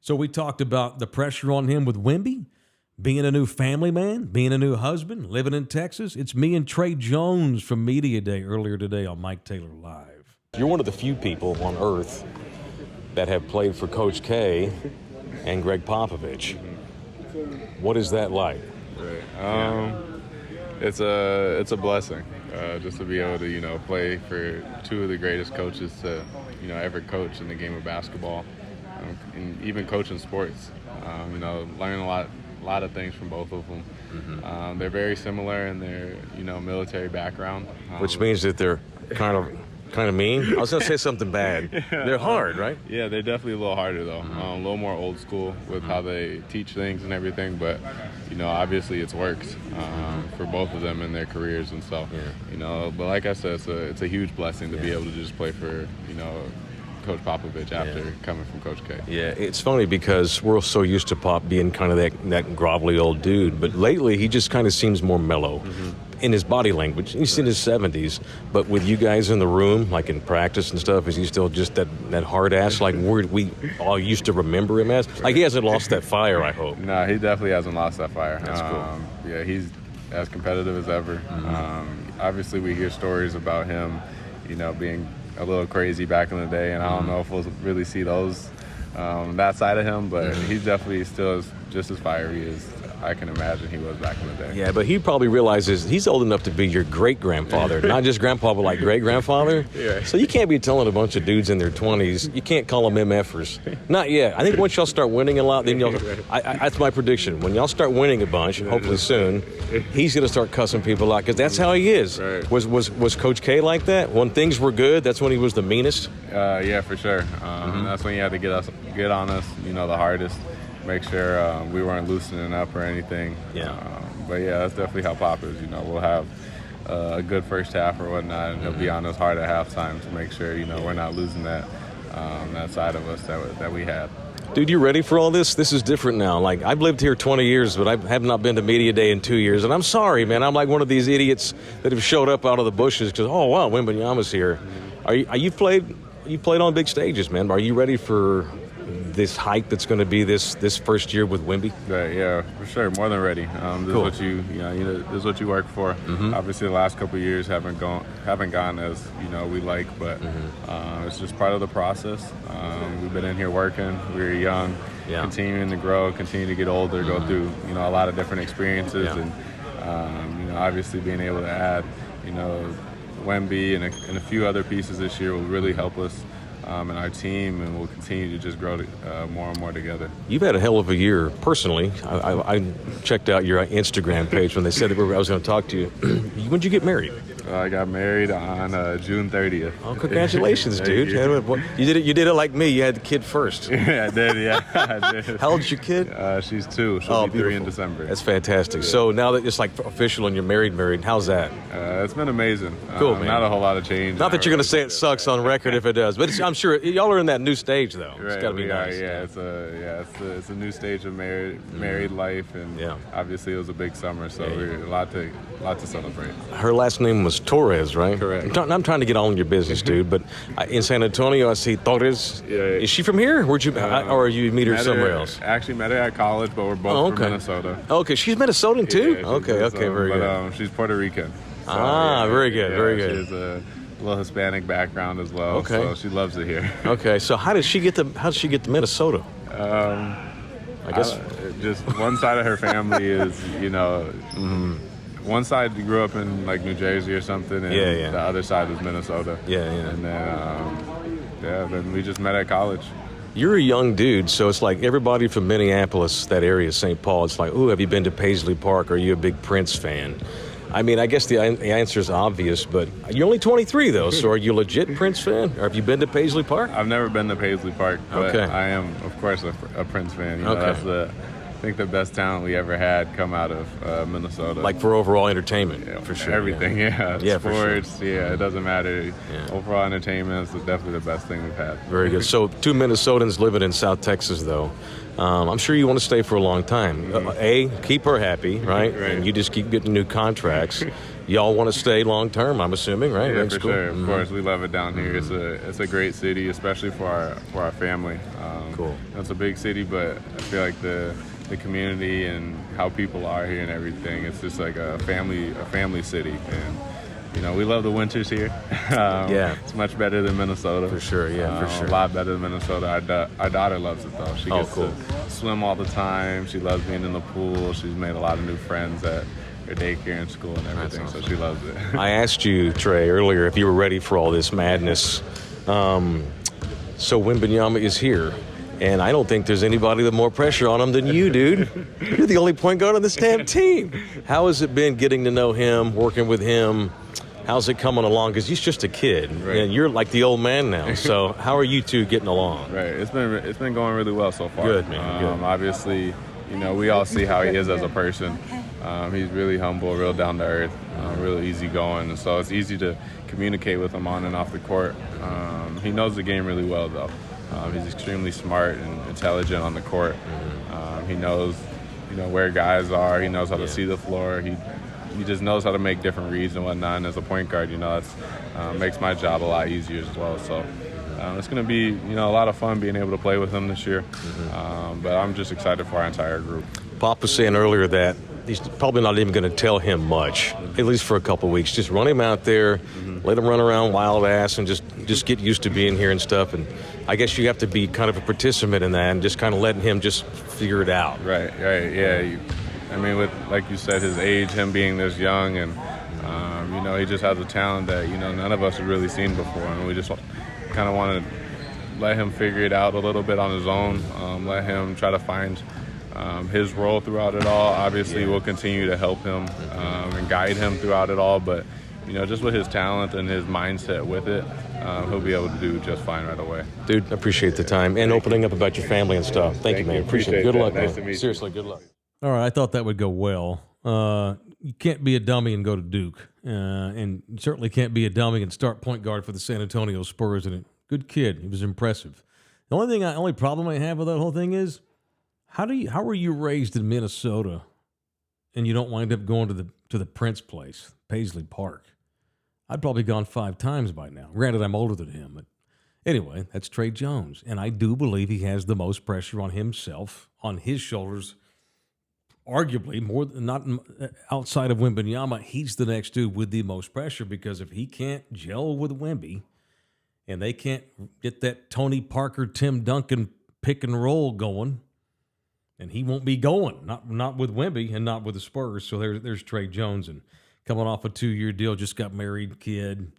So we talked about the pressure on him with Wemby, being a new family man, being a new husband, living in Texas. It's me and Tre Jones from Media Day earlier today on Mike Taylor Live. You're one of the few people on earth that have played for Coach K and Greg Popovich. What is that like? Right. It's a blessing just to be able to play for 2 of the greatest coaches to ever coach in the game of basketball, and even coaching sports. Learn a lot of things from both of them. Mm-hmm. They're very similar in their military background, which means that they're kind of mean. I was gonna say something bad. They're hard, right? Yeah, they're definitely a little harder though. Mm-hmm. A little more old school with how they teach things and everything. But obviously it's worked for both of them in their careers, and so But like I said, it's a huge blessing to be able to just play for Coach Popovich after coming from Coach K. Yeah, it's funny because we're so used to Pop being kind of that grovelly old dude, but lately he just kind of seems more mellow in his body language. He's in his 70s, but with you guys in the room, like in practice and stuff, is he still just that hard ass like we all used to remember him as? Like he hasn't lost that fire, I hope. No, he definitely hasn't lost that fire. That's cool. Yeah, he's as competitive as ever. Mm-hmm. Obviously, we hear stories about him, being a little crazy back in the day, and I don't know if we'll really see those that side of him, but he's definitely still just as fiery I can imagine he was back in the day. Yeah, but he probably realizes he's old enough to be your great-grandfather, not just grandpa, but like great-grandfather. Yeah. So you can't be telling a bunch of dudes in their 20s, you can't call them MFers. Not yet. I think once y'all start winning a lot, then y'all, that's my prediction. When y'all start winning a bunch, hopefully soon, he's going to start cussing people out because that's how he is. Right. Was Coach K like that? When things were good, that's when he was the meanest? Yeah, for sure. That's when you had to get on us, the hardest. Make sure we weren't loosening up or anything. Yeah. But yeah, that's definitely how Pop is. We'll have a good first half or whatnot, and he'll be on us hard at halftime to make sure we're not losing that side of us that we had. Dude, you ready for all this? This is different now. Like, I've lived here 20 years, but I have not been to Media Day in 2 years. And I'm sorry, man. I'm like one of these idiots that have showed up out of the bushes because, oh, wow, Wembanyama's here. You've played on big stages, man. Are you ready for this hype that's going to be this first year with Wemby? Yeah, for sure. More than ready. This Cool. is what this is what you work for. Obviously, the last couple of years haven't gone as we like, but it's just part of the process. We've been in here working. We're young, continuing to grow, continue to get older, go through a lot of different experiences, and obviously being able to add Wemby and a few other pieces this year will really help us. And our team, and we'll continue to just grow more and more together. You've had a hell of a year personally. I checked out your Instagram page when they said that I was going to talk to you. When'd you get married? I got married on June 30th. Oh, congratulations, dude! You did it like me. You had the kid first. Yeah, I did. Yeah, I did. How old's your kid? She's 2. She'll be 3 in December. That's fantastic. Yeah. So now that it's like official and you're married, how's that? It's been amazing. Cool, man. Not a whole lot of change. Not that you're going to say it sucks on record if it does, but I'm sure y'all are in that new stage though. Right, it's got to be nice. It's a new stage of married life, and obviously it was a big summer, so we're a lot to celebrate. Her last name was Torres, right? Correct. I'm trying to get all in your business, dude. But in San Antonio, I see Torres. Yeah. Is she from here? Where'd you, or you meet her somewhere else? Actually, met her at college, but we're both from Minnesota. Okay, she's Minnesotan too. Yeah, okay, very good. She's Puerto Rican. So, very good, very good. She has a little Hispanic background as well. Okay. So she loves it here. Okay, so how did she get to Minnesota? I guess just one side of her family is, one side grew up in like New Jersey or something, and the other side was Minnesota. Yeah. And then we just met at college. You're a young dude, so it's like everybody from Minneapolis, that area, St. Paul, it's like, ooh, have you been to Paisley Park? Are you a big Prince fan? I mean, I guess the answer is obvious, but you're only 23, though, so are you a legit Prince fan? Or have you been to Paisley Park? I've never been to Paisley Park, but I am, of course, a Prince fan. That's I think the best talent we ever had come out of Minnesota. Like for overall entertainment, for sure. Everything, Yeah, sports, for sure. It doesn't matter. Overall entertainment is definitely the best thing we've had. Very good. So 2 Minnesotans living in South Texas, though. I'm sure you want to stay for a long time. Keep her happy, right? And you just keep getting new contracts. Y'all want to stay long term, I'm assuming, right? Yeah, for sure. Of course, we love it down here. It's a great city, especially for our family. Cool. It's a big city, but I feel like the community and how people are here and everything, it's just like a family city. And we love the winters here. It's much better than Minnesota. For sure, for sure. A lot better than Minnesota. Our daughter loves it, though. She gets to swim all the time. She loves being in the pool. She's made a lot of new friends at her daycare and school and everything, so she loves it. I asked you, Trey, earlier if you were ready for all this madness. So Wembanyama is here. And I don't think there's anybody with more pressure on him than you, dude. You're the only point guard on this damn team. How has it been getting to know him, working with him? How's it coming along? Because he's just a kid, and you're like the old man now. So how are you two getting along? Right. It's been going really well so far. Good, man. Good. Obviously, we all see how he is as a person. He's really humble, real down to earth, real easygoing. So it's easy to communicate with him on and off the court. He knows the game really well, though. He's extremely smart and intelligent on the court. He knows, where guys are. He knows how to see the floor. He just knows how to make different reads and whatnot. And as a point guard, that's makes my job a lot easier as well. So it's going to be, a lot of fun being able to play with him this year. But I'm just excited for our entire group. Pop was saying earlier that he's probably not even going to tell him much, at least for a couple of weeks. Just run him out there, let him run around wild ass, and just get used to being here and stuff. And I guess you have to be kind of a participant in that and just kind of letting him just figure it out. Right, yeah. I mean, with, like you said, his age, him being this young, and, you know, he just has a talent that, you know, none of us have really seen before. And we just kind of want to let him figure it out a little bit on his own, let him try to find his role throughout it all. Obviously, we'll continue to help him and guide him throughout it all, but, you know, just with his talent and his mindset with it, he'll be able to do just fine right away. Dude, appreciate the time and opening up about your family and stuff. Thank you, man. Appreciate it. Good luck, Nice man. to meet you. Seriously, good luck. All right, I thought that would go well. You can't be a dummy and go to Duke, and you certainly can't be a dummy and start point guard for the San Antonio Spurs. And good kid, he was impressive. The only problem I have with that whole thing is, how were you raised in Minnesota, and you don't wind up going to the Prince place, Paisley Park? I'd probably gone 5 times by now. Granted, I'm older than him, but anyway, that's Tre Jones, and I do believe he has the most pressure on himself, on his shoulders. Arguably, more than not outside of Wembanyama, he's the next dude with the most pressure, because if he can't gel with Wemby and they can't get that Tony Parker, Tim Duncan pick and roll going, and he won't be going, not with Wemby and not with the Spurs. So there's Tre Jones, and coming off a 2-year deal, just got married, kid.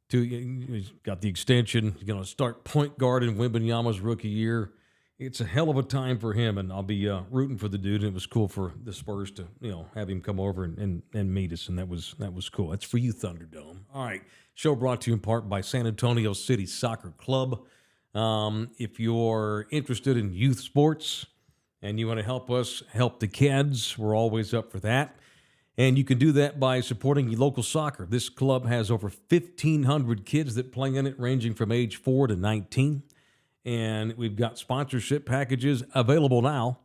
He's got the extension. He's going to start point guard in Wembanyama's rookie year. It's a hell of a time for him, and I'll be rooting for the dude. And it was cool for the Spurs to, have him come over and meet us, and that was cool. That's for you, Thunderdome. All right, show brought to you in part by San Antonio City Soccer Club. If you're interested in youth sports and you want to help us help the kids, we're always up for that. And you can do that by supporting your local soccer. This club has over 1,500 kids that play in it, ranging from age 4 to 19. And we've got sponsorship packages available now.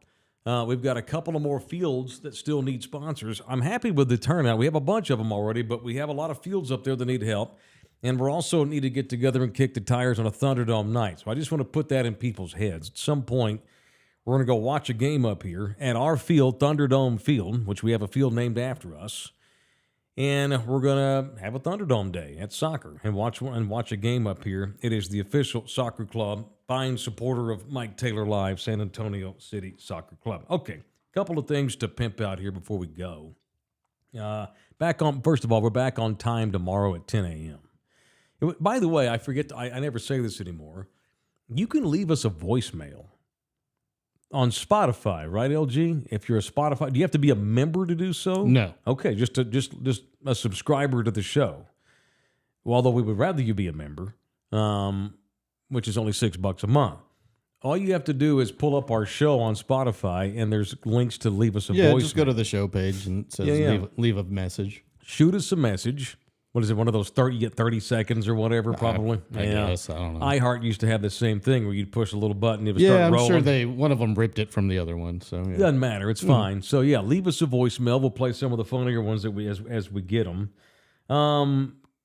We've got a couple of more fields that still need sponsors. I'm happy with the turnout. We have a bunch of them already, but we have a lot of fields up there that need help. And we also need to get together and kick the tires on a Thunderdome night. So I just want to put that in people's heads. At some point, we're going to go watch a game up here at our field, Thunderdome Field, which we have a field named after us. And we're going to have a Thunderdome day at soccer and watch a game up here. It is the official soccer club, fine supporter of Mike Taylor Live, San Antonio City Soccer Club. Okay, a couple of things to pimp out here before we go. First of all, we're back on time tomorrow at 10 a.m. By the way, I never say this anymore. You can leave us a voicemail on Spotify, right, LG? If you're a Spotify, do you have to be a member to do so? No. Okay, just a subscriber to the show. Well, although we would rather you be a member, which is only $6 a month. All you have to do is pull up our show on Spotify, and there's links to leave us a voicemail. Yeah, just go to the show page and it says leave a message. Shoot us a message. What is it, one of those 30 seconds or whatever, probably? I guess, I don't know. iHeart used to have the same thing where you'd push a little button, it would start rolling. Yeah, I'm sure one of them ripped it from the other one. So yeah. Doesn't matter, it's fine. So yeah, leave us a voicemail. We'll play some of the funnier ones that as we get them.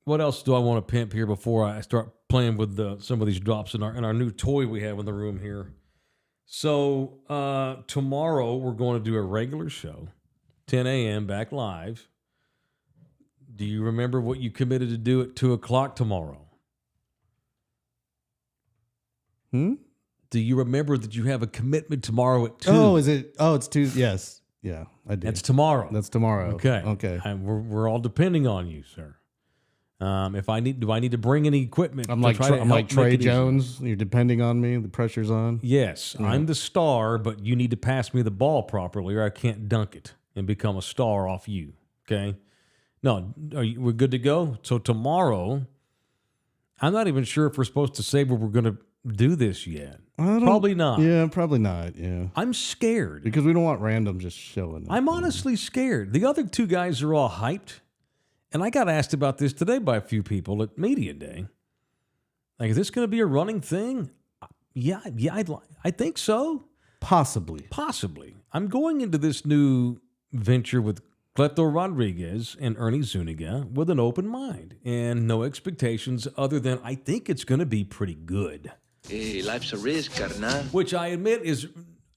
What else do I want to pimp here before I start playing with some of these drops in our new toy we have in the room here? So tomorrow we're going to do a regular show, 10 a.m. back live. Do you remember what you committed to do at 2 o'clock tomorrow? Do you remember that you have a commitment tomorrow at 2? Oh, is it? Oh, it's 2. Yes. Yeah, I did. That's tomorrow. That's tomorrow. Okay. And we're all depending on you, sir. Do I need to bring any equipment? I'm like Tre Jones. You're depending on me. The pressure's on. Yes, yeah. I'm the star, but you need to pass me the ball properly, or I can't dunk it and become a star off you. Okay. No, we're good to go? So tomorrow, I'm not even sure if we're supposed to say where we're going to do this yet. Probably not. Yeah, probably not, yeah. I'm scared. Because we don't want random just showing up. I'm honestly scared. The other 2 guys are all hyped. And I got asked about this today by a few people at Media Day. Like, is this going to be a running thing? Yeah, I think so. Possibly. I'm going into this new venture with Cleto Rodriguez and Ernie Zuniga with an open mind and no expectations other than I think it's going to be pretty good. Hey, life's a risk, carnal. Which I admit is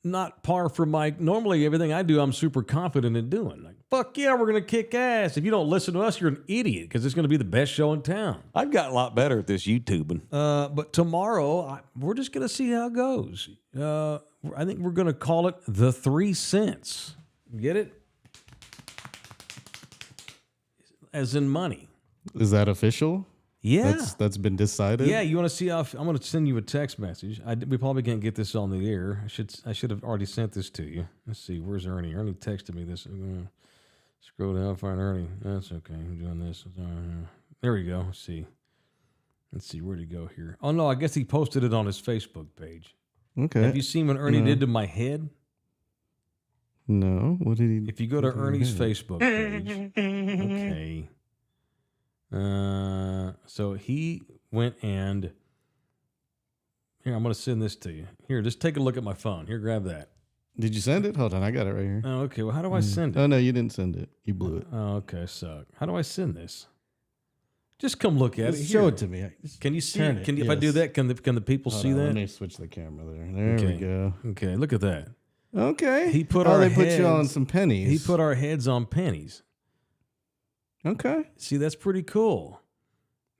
not par for my... Normally, everything I do, I'm super confident in doing. Like, fuck yeah, we're going to kick ass. If you don't listen to us, you're an idiot because it's going to be the best show in town. I've got a lot better at this YouTubing. But tomorrow, we're just going to see how it goes. I think we're going to call it the 3 cents. Get it? as in money. Is that official? Yeah. That's been decided? Yeah, you want to see how I'm going to send you a text message. We probably can't get this on the air. I should have already sent this to you. Let's see. Where's Ernie? Ernie texted me this. I'm going to scroll down, find Ernie. That's okay. I'm doing this. There we go. Let's see. Where'd he go here? Oh, no, I guess he posted it on his Facebook page. Okay. Have you seen what Ernie did to my head? No. What did he? If you go to Ernie's Facebook page. Okay. So he went and here, I'm going to send this to you. Here, just take a look at my phone. Here, grab that. Did you send it? Hold on, I got it right here. Oh, okay. Well, how do I send it? Oh no, you didn't send it. You blew it. Oh, okay. Suck. How do I send this? Just come look at it. Show it to me. Can you see it? If I do that, can the people see that? Let me switch the camera there. There we go. Okay, look at that. Okay. He put they put you on some pennies. He put our heads on pennies. Okay. See, that's pretty cool.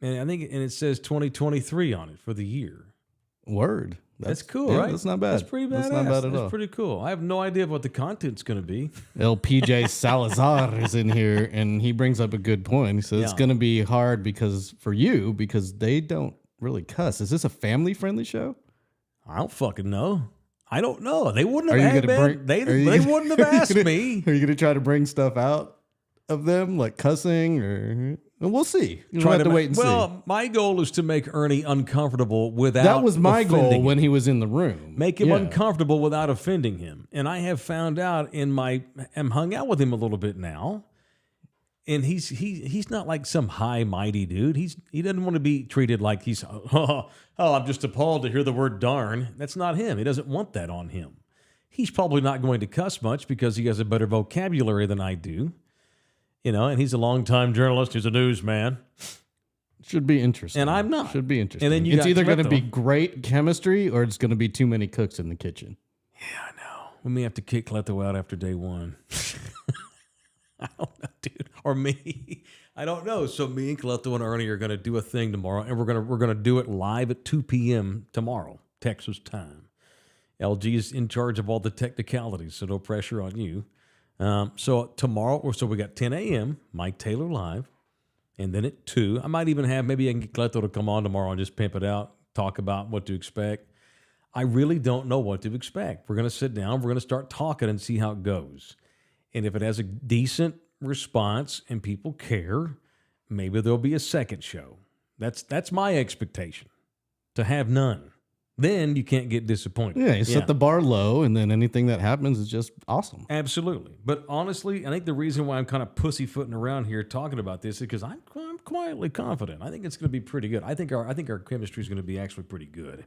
And I think it says 2023 on it for the year. Word. That's cool, yeah, right? That's not bad. That's pretty badass. That's not bad at all. That's pretty cool. I have no idea what the content's going to be. LPJ Salazar is in here, and he brings up a good point. He says it's going to be hard because they don't really cuss. Is this a family-friendly show? I don't fucking know. I don't know. They wouldn't have they wouldn't have asked me. Are you going to try to bring stuff out of them, like cussing or... We'll see. We'll have to wait and see. Well, my goal is to make Ernie uncomfortable without That was my goal him. when he was in the room. Make him uncomfortable without offending him. And I have found out I'm hung out with him a little bit now. And he's not like some high mighty dude. He doesn't want to be treated like he's I'm just appalled to hear the word darn. That's not him. He doesn't want that on him. He's probably not going to cuss much because he has a better vocabulary than I do. You know, and he's a longtime journalist. He's a newsman. Should be interesting. And I'm not. Should be interesting. And then it's either going to be great chemistry or it's going to be too many cooks in the kitchen. Yeah, I know. We may have to kick Cleto out after day one. I don't know, dude. Or me. I don't know. So me and Cleto and Ernie are going to do a thing tomorrow, and we're gonna do it live at 2 p.m. tomorrow, Texas time. LG is in charge of all the technicalities, so no pressure on you. So tomorrow, we got 10 a.m., Mike Taylor live, and then at 2, I might even have, maybe I can get Cleto to come on tomorrow and just pimp it out, talk about what to expect. I really don't know what to expect. We're going to sit down, we're going to start talking and see how it goes. And if it has a decent response and people care, maybe there'll be a second show. That's my expectation, to have none. Then you can't get disappointed. Yeah, you set the bar low, and then anything that happens is just awesome. Absolutely. But honestly, I think the reason why I'm kind of pussyfooting around here talking about this is because I'm quietly confident. I think it's going to be pretty good. I think our chemistry is going to be actually pretty good.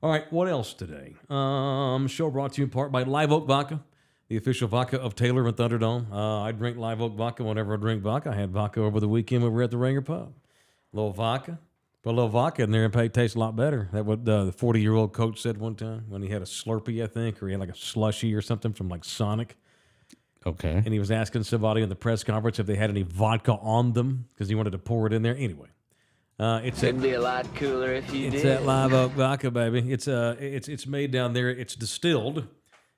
All right, what else today? Show brought to you in part by Live Oak Vodka, the official vodka of Taylor and Thunderdome. I drink Live Oak Vodka whenever I drink vodka. I had vodka over the weekend when we were at the Ringer Pub. A little vodka. Put a little vodka in there and it tastes a lot better. That's what the 40-year-old coach said one time when he had a Slurpee, I think, or he had like a slushie or something from like Sonic. Okay. And he was asking somebody in the press conference if they had any vodka on them because he wanted to pour it in there. Anyway, It'd be a lot cooler if you did. It's that Live Oak Vodka, baby. It's made down there. It's distilled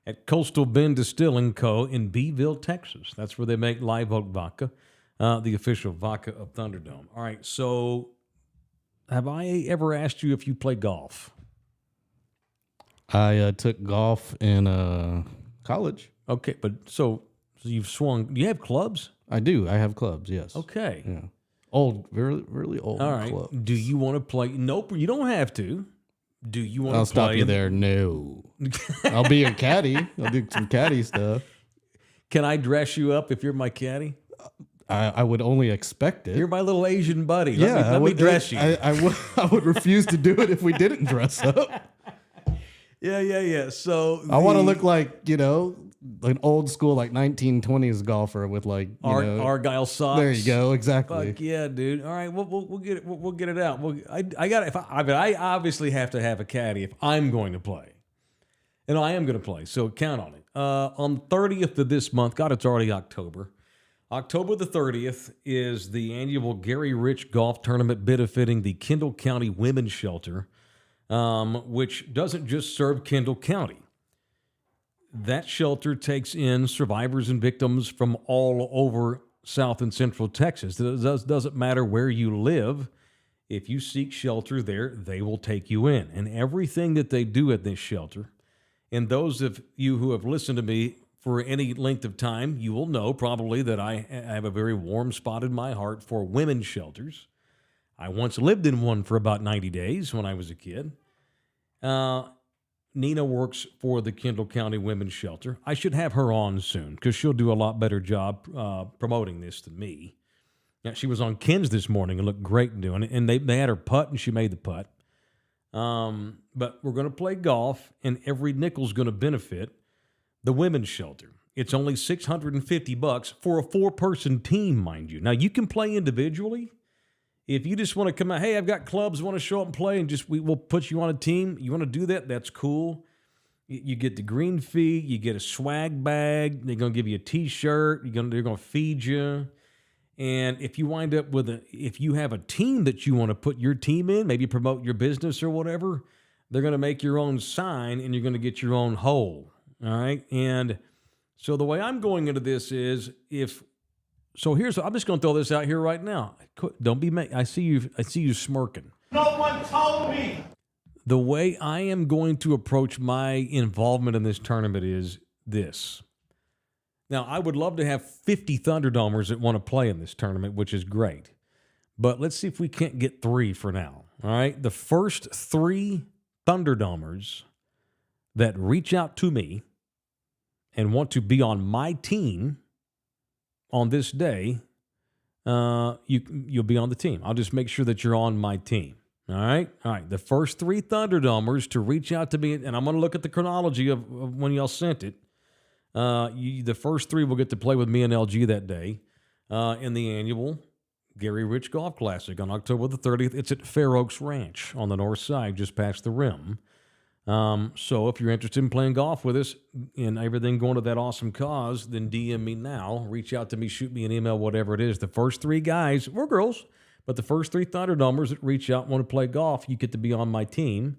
at Coastal Bend Distilling Co. in Beeville, Texas. That's where they make Live Oak Vodka, the official vodka of Thunderdome. All right, so... have I ever asked you if you play golf? I took golf in college. Okay, but so you've swung. Do you have clubs? I do. I have clubs, yes. Okay. Yeah. Old, really, really old All right. clubs. Do you want to play? Nope, you don't have to. Do you want to play? I'll stop you there. No. I'll be your caddy. I'll do some caddy stuff. Can I dress you up if you're my caddy? I would only expect it. You're my little Asian buddy. Yeah, let me dress you. I would refuse to do it if we didn't dress up. Yeah. So I want to look like, an old school, like 1920s golfer with like Argyle socks. There you go, exactly. Fuck yeah, dude. All right, we'll get it. We'll get it out. I obviously have to have a caddy if I'm going to play, and I am going to play. So count on it. On the 30th of this month, God, it's already October. October the 30th is the annual Gary Rich Golf Tournament benefiting the Kendall County Women's Shelter, which doesn't just serve Kendall County. That shelter takes in survivors and victims from all over South and Central Texas. It doesn't matter where you live. If you seek shelter there, they will take you in. And everything that they do at this shelter, and those of you who have listened to me for any length of time, you will know probably that I have a very warm spot in my heart for women's shelters. I once lived in one for about 90 days when I was a kid. Nina works for the Kendall County Women's Shelter. I should have her on soon because she'll do a lot better job promoting this than me. Now, she was on Ken's this morning and looked great doing it, and they had her putt, and she made the putt. But we're going to play golf, and every nickel's going to benefit the women's shelter. It's only $650 for a 4-person team, mind you. Now, you can play individually. If you just want to come out, hey, I've got clubs, want to show up and play, and we'll put you on a team. You want to do that? That's cool. You get the green fee. You get a swag bag. They're going to give you a T-shirt. They're going to feed you. And if you wind up if you have a team that you want to put your team in, maybe promote your business or whatever, they're going to make your own sign and you're going to get your own hole. All right. And so the way I'm going into this is I'm just going to throw this out here right now. Don't be I see you smirking. No one told me. The way I am going to approach my involvement in this tournament is this. Now, I would love to have 50 Thunderdomers that want to play in this tournament, which is great. But let's see if we can't get 3 for now. All right? The first 3 Thunderdomers that reach out to me and want to be on my team on this day, you'll be on the team. I'll just make sure that you're on my team. All right? All right. The first 3 Thunderdomers to reach out to me, and I'm going to look at the chronology of when y'all sent it. The first 3 will get to play with me and LG that day in the annual Gary Rich Golf Classic on October the 30th. It's at Fair Oaks Ranch on the north side, just past the rim. So if you're interested in playing golf with us and everything going to that awesome cause, then DM me now. Reach out to me, shoot me an email, whatever it is. The first 3 guys, or girls, but the first 3 Thunderdomers that reach out and want to play golf, you get to be on my team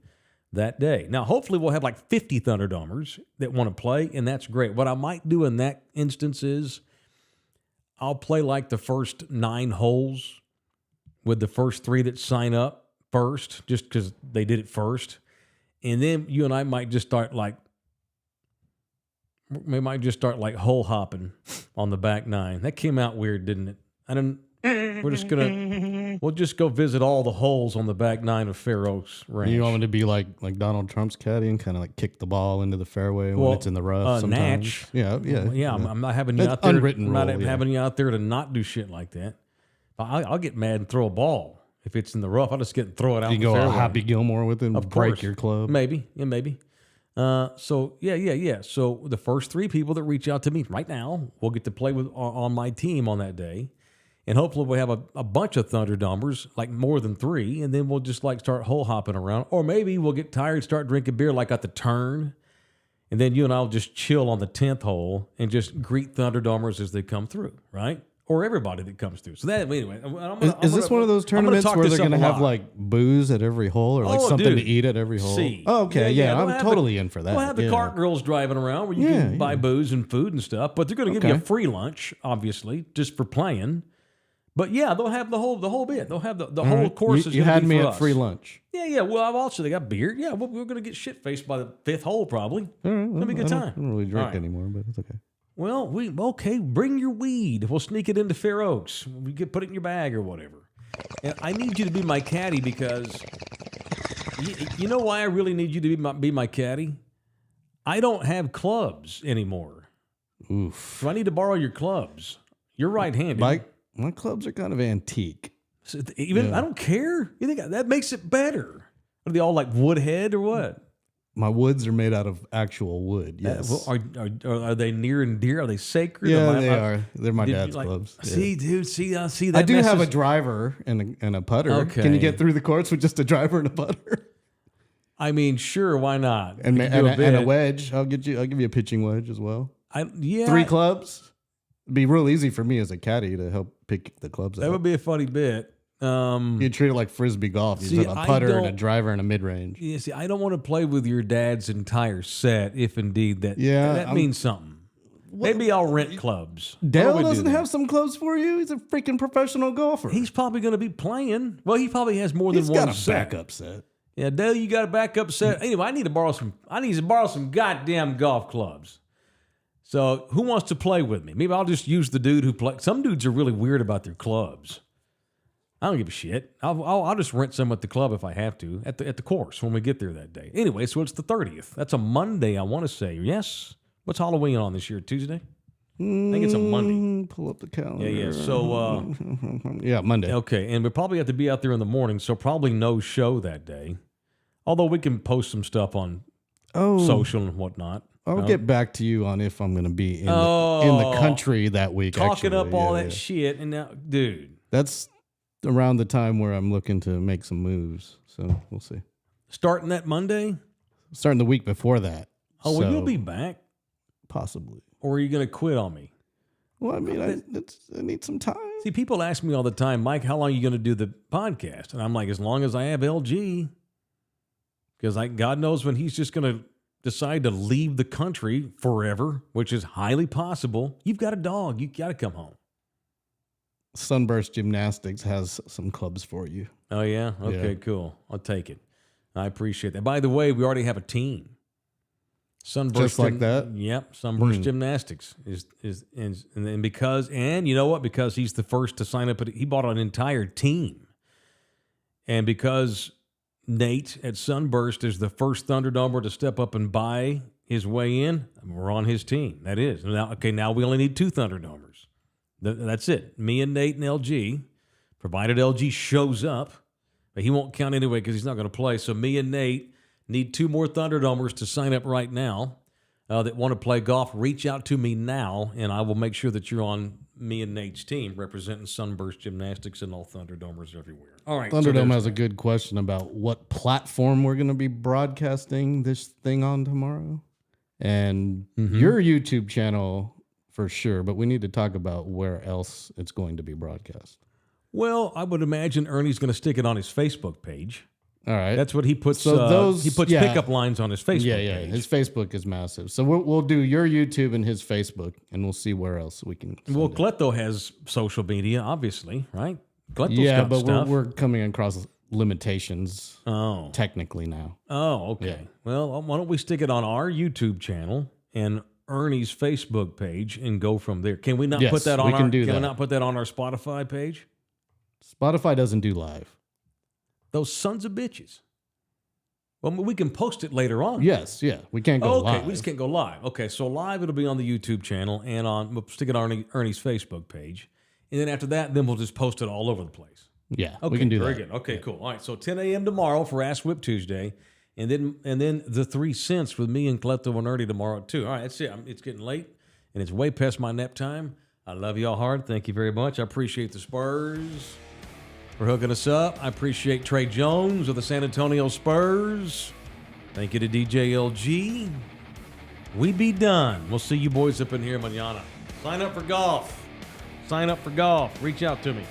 that day. Now, hopefully we'll have like 50 Thunderdomers that want to play, and that's great. What I might do in that instance is I'll play like the first 9 holes with the first 3 that sign up first, just because they did it first. And then you and I might just start like hole hopping on the back 9. That came out weird, didn't it? We'll just go visit all the holes on the back 9 of Fair Oaks Ranch. You want me to be like Donald Trump's caddy and kind of like kick the ball into the fairway when it's in the rough sometimes? Natch. Yeah. I'm not having you out there. Unwritten rule, having you out there to not do shit like that. I'll get mad and throw a ball if it's in the rough. I'll just get and throw it out. You go all Happy Gilmore with it and break your club. Maybe. So So the first 3 people that reach out to me right now will get to play with on my team on that day. And hopefully we'll have a bunch of Thunderdomers, like more than 3, and then we'll just like start hole hopping around. Or maybe we'll get tired, start drinking beer like at the turn, and then you and I will just chill on the 10th hole and just greet Thunderdomers as they come through, right? Or everybody that comes through. So that anyway. Is this one of those tournaments where they're going to have like booze at every hole or like something to eat at every hole? Oh, okay, yeah, I'm totally in for that. We'll have the cart girls driving around where you can buy booze and food and stuff, but they're going to give you a free lunch, obviously, just for playing. But yeah, they'll have the whole bit. They'll have the whole course. You had me at free lunch. Yeah. Well, they got beer. Yeah, we're going to get shit faced by the 5th hole probably. It'll be a good time. I don't really drink anymore, but it's okay. Well, bring your weed. We'll sneak it into Fair Oaks. We can put it in your bag or whatever. And I need you to be my caddy because you know why I really need you to be my caddy? I don't have clubs anymore. Oof. So I need to borrow your clubs. You're right-handed. My clubs are kind of antique. So I don't care. You think that makes it better? Are they all like woodhead or what? My woods are made out of actual wood. Yes. Are they near and dear? Are they sacred? Yeah, they are. They're my dad's clubs. See, dude. See that. I do have a driver and a putter. Okay. Can you get through the courts with just a driver and a putter? I mean, sure. Why not? And a wedge. I'll give you a pitching wedge as well. 3 clubs. It'd be real easy for me as a caddy to help pick the clubs That would be a funny bit. You treat it like Frisbee golf. You have a putter and a driver and a mid-range. Yeah, see, I don't want to play with your dad's entire set, if indeed that means something. Maybe I'll rent clubs. Dale doesn't have some clubs for you? He's a freaking professional golfer. He's probably going to be playing. Well, he probably has more than He's one got a set. backup set. Yeah, Dale, you got a backup set. Anyway, I need to borrow some goddamn golf clubs. So who wants to play with me? Maybe I'll just use the dude who plays. Some dudes are really weird about their clubs. I don't give a shit. I'll just rent some at the club if I have to at the course when we get there that day. Anyway, so it's the 30th. That's a Monday, I want to say. Yes. What's Halloween on this year? Tuesday? I think it's a Monday. Pull up the calendar. Yeah. So yeah, Monday. Okay, and we probably have to be out there in the morning, so probably no show that day. Although we can post some stuff on social and whatnot. I'll get back to you on if I'm going to be in the country that week. Talking up all that shit, and now, dude. That's around the time where I'm looking to make some moves, so we'll see. Starting that Monday? Starting the week before that. Oh, well, you'll be back. Possibly. Or are you going to quit on me? Well, I mean, I need some time. See, people ask me all the time, Mike, how long are you going to do the podcast? And I'm like, as long as I have LG. Because God knows when he's just going to decide to leave the country forever, which is highly possible. You've got a dog. You got to come home. Sunburst Gymnastics has some clubs for you. Oh, yeah? Okay, cool. I'll take it. I appreciate that. By the way, we already have a team. Sunburst Just like that? Yep. Sunburst Gymnastics is and because you know what? Because he's the first to sign up. He bought an entire team. And because Nate at Sunburst is the first Thunderdomer to step up and buy his way in, we're on his team. That is. Now we only need 2 Thunderdomers. That's it. Me and Nate and LG, provided LG shows up. But he won't count anyway because he's not going to play. So me and Nate need 2 more Thunderdomers to sign up right now that want to play golf. Reach out to me now, and I will make sure that you're on me and Nate's team representing Sunburst Gymnastics and all Thunderdomers everywhere. All right. Thunderdome has a good question about what platform we're going to be broadcasting this thing on tomorrow. And your YouTube channel for sure, but we need to talk about where else it's going to be broadcast. Well, I would imagine Ernie's going to stick it on his Facebook page. All right. That's what he puts. So he puts pickup lines on his Facebook page. His Facebook is massive. So we'll do your YouTube and his Facebook, and we'll see where else we can. Well, Cleto has social media, obviously, right? Cleto's yeah, got but stuff. we're coming across limitations. Technically now. Oh, okay. Yeah. Well, why don't we stick it on our YouTube channel and Ernie's Facebook page and go from there? Can we not put that on? Can we not put that on our Spotify page? Spotify doesn't do live. Those sons of bitches. Well, we can post it later on. Yes, yeah. We can't go live. Okay, we just can't go live. Okay, so live it'll be on the YouTube channel and we'll stick it on Ernie's Facebook page. And then after that, then we'll just post it all over the place. Yeah, okay, we can do very that. Very good. Okay, cool. All right, so 10 a.m. tomorrow for Ask Whip Tuesday. And then the 3 cents with me and Cleto and Ernie tomorrow too. All right, that's it. It's getting late, and it's way past my nap time. I love y'all hard. Thank you very much. I appreciate the Spurs for hooking us up. I appreciate Tre Jones of the San Antonio Spurs. Thank you to DJ LG. We be done. We'll see you boys up in here mañana. Sign up for golf. Sign up for golf. Reach out to me.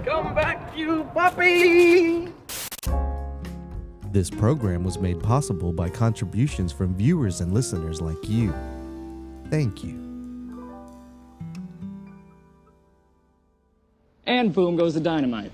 Come back, you puppy! This program was made possible by contributions from viewers and listeners like you. Thank you. And boom goes the dynamite.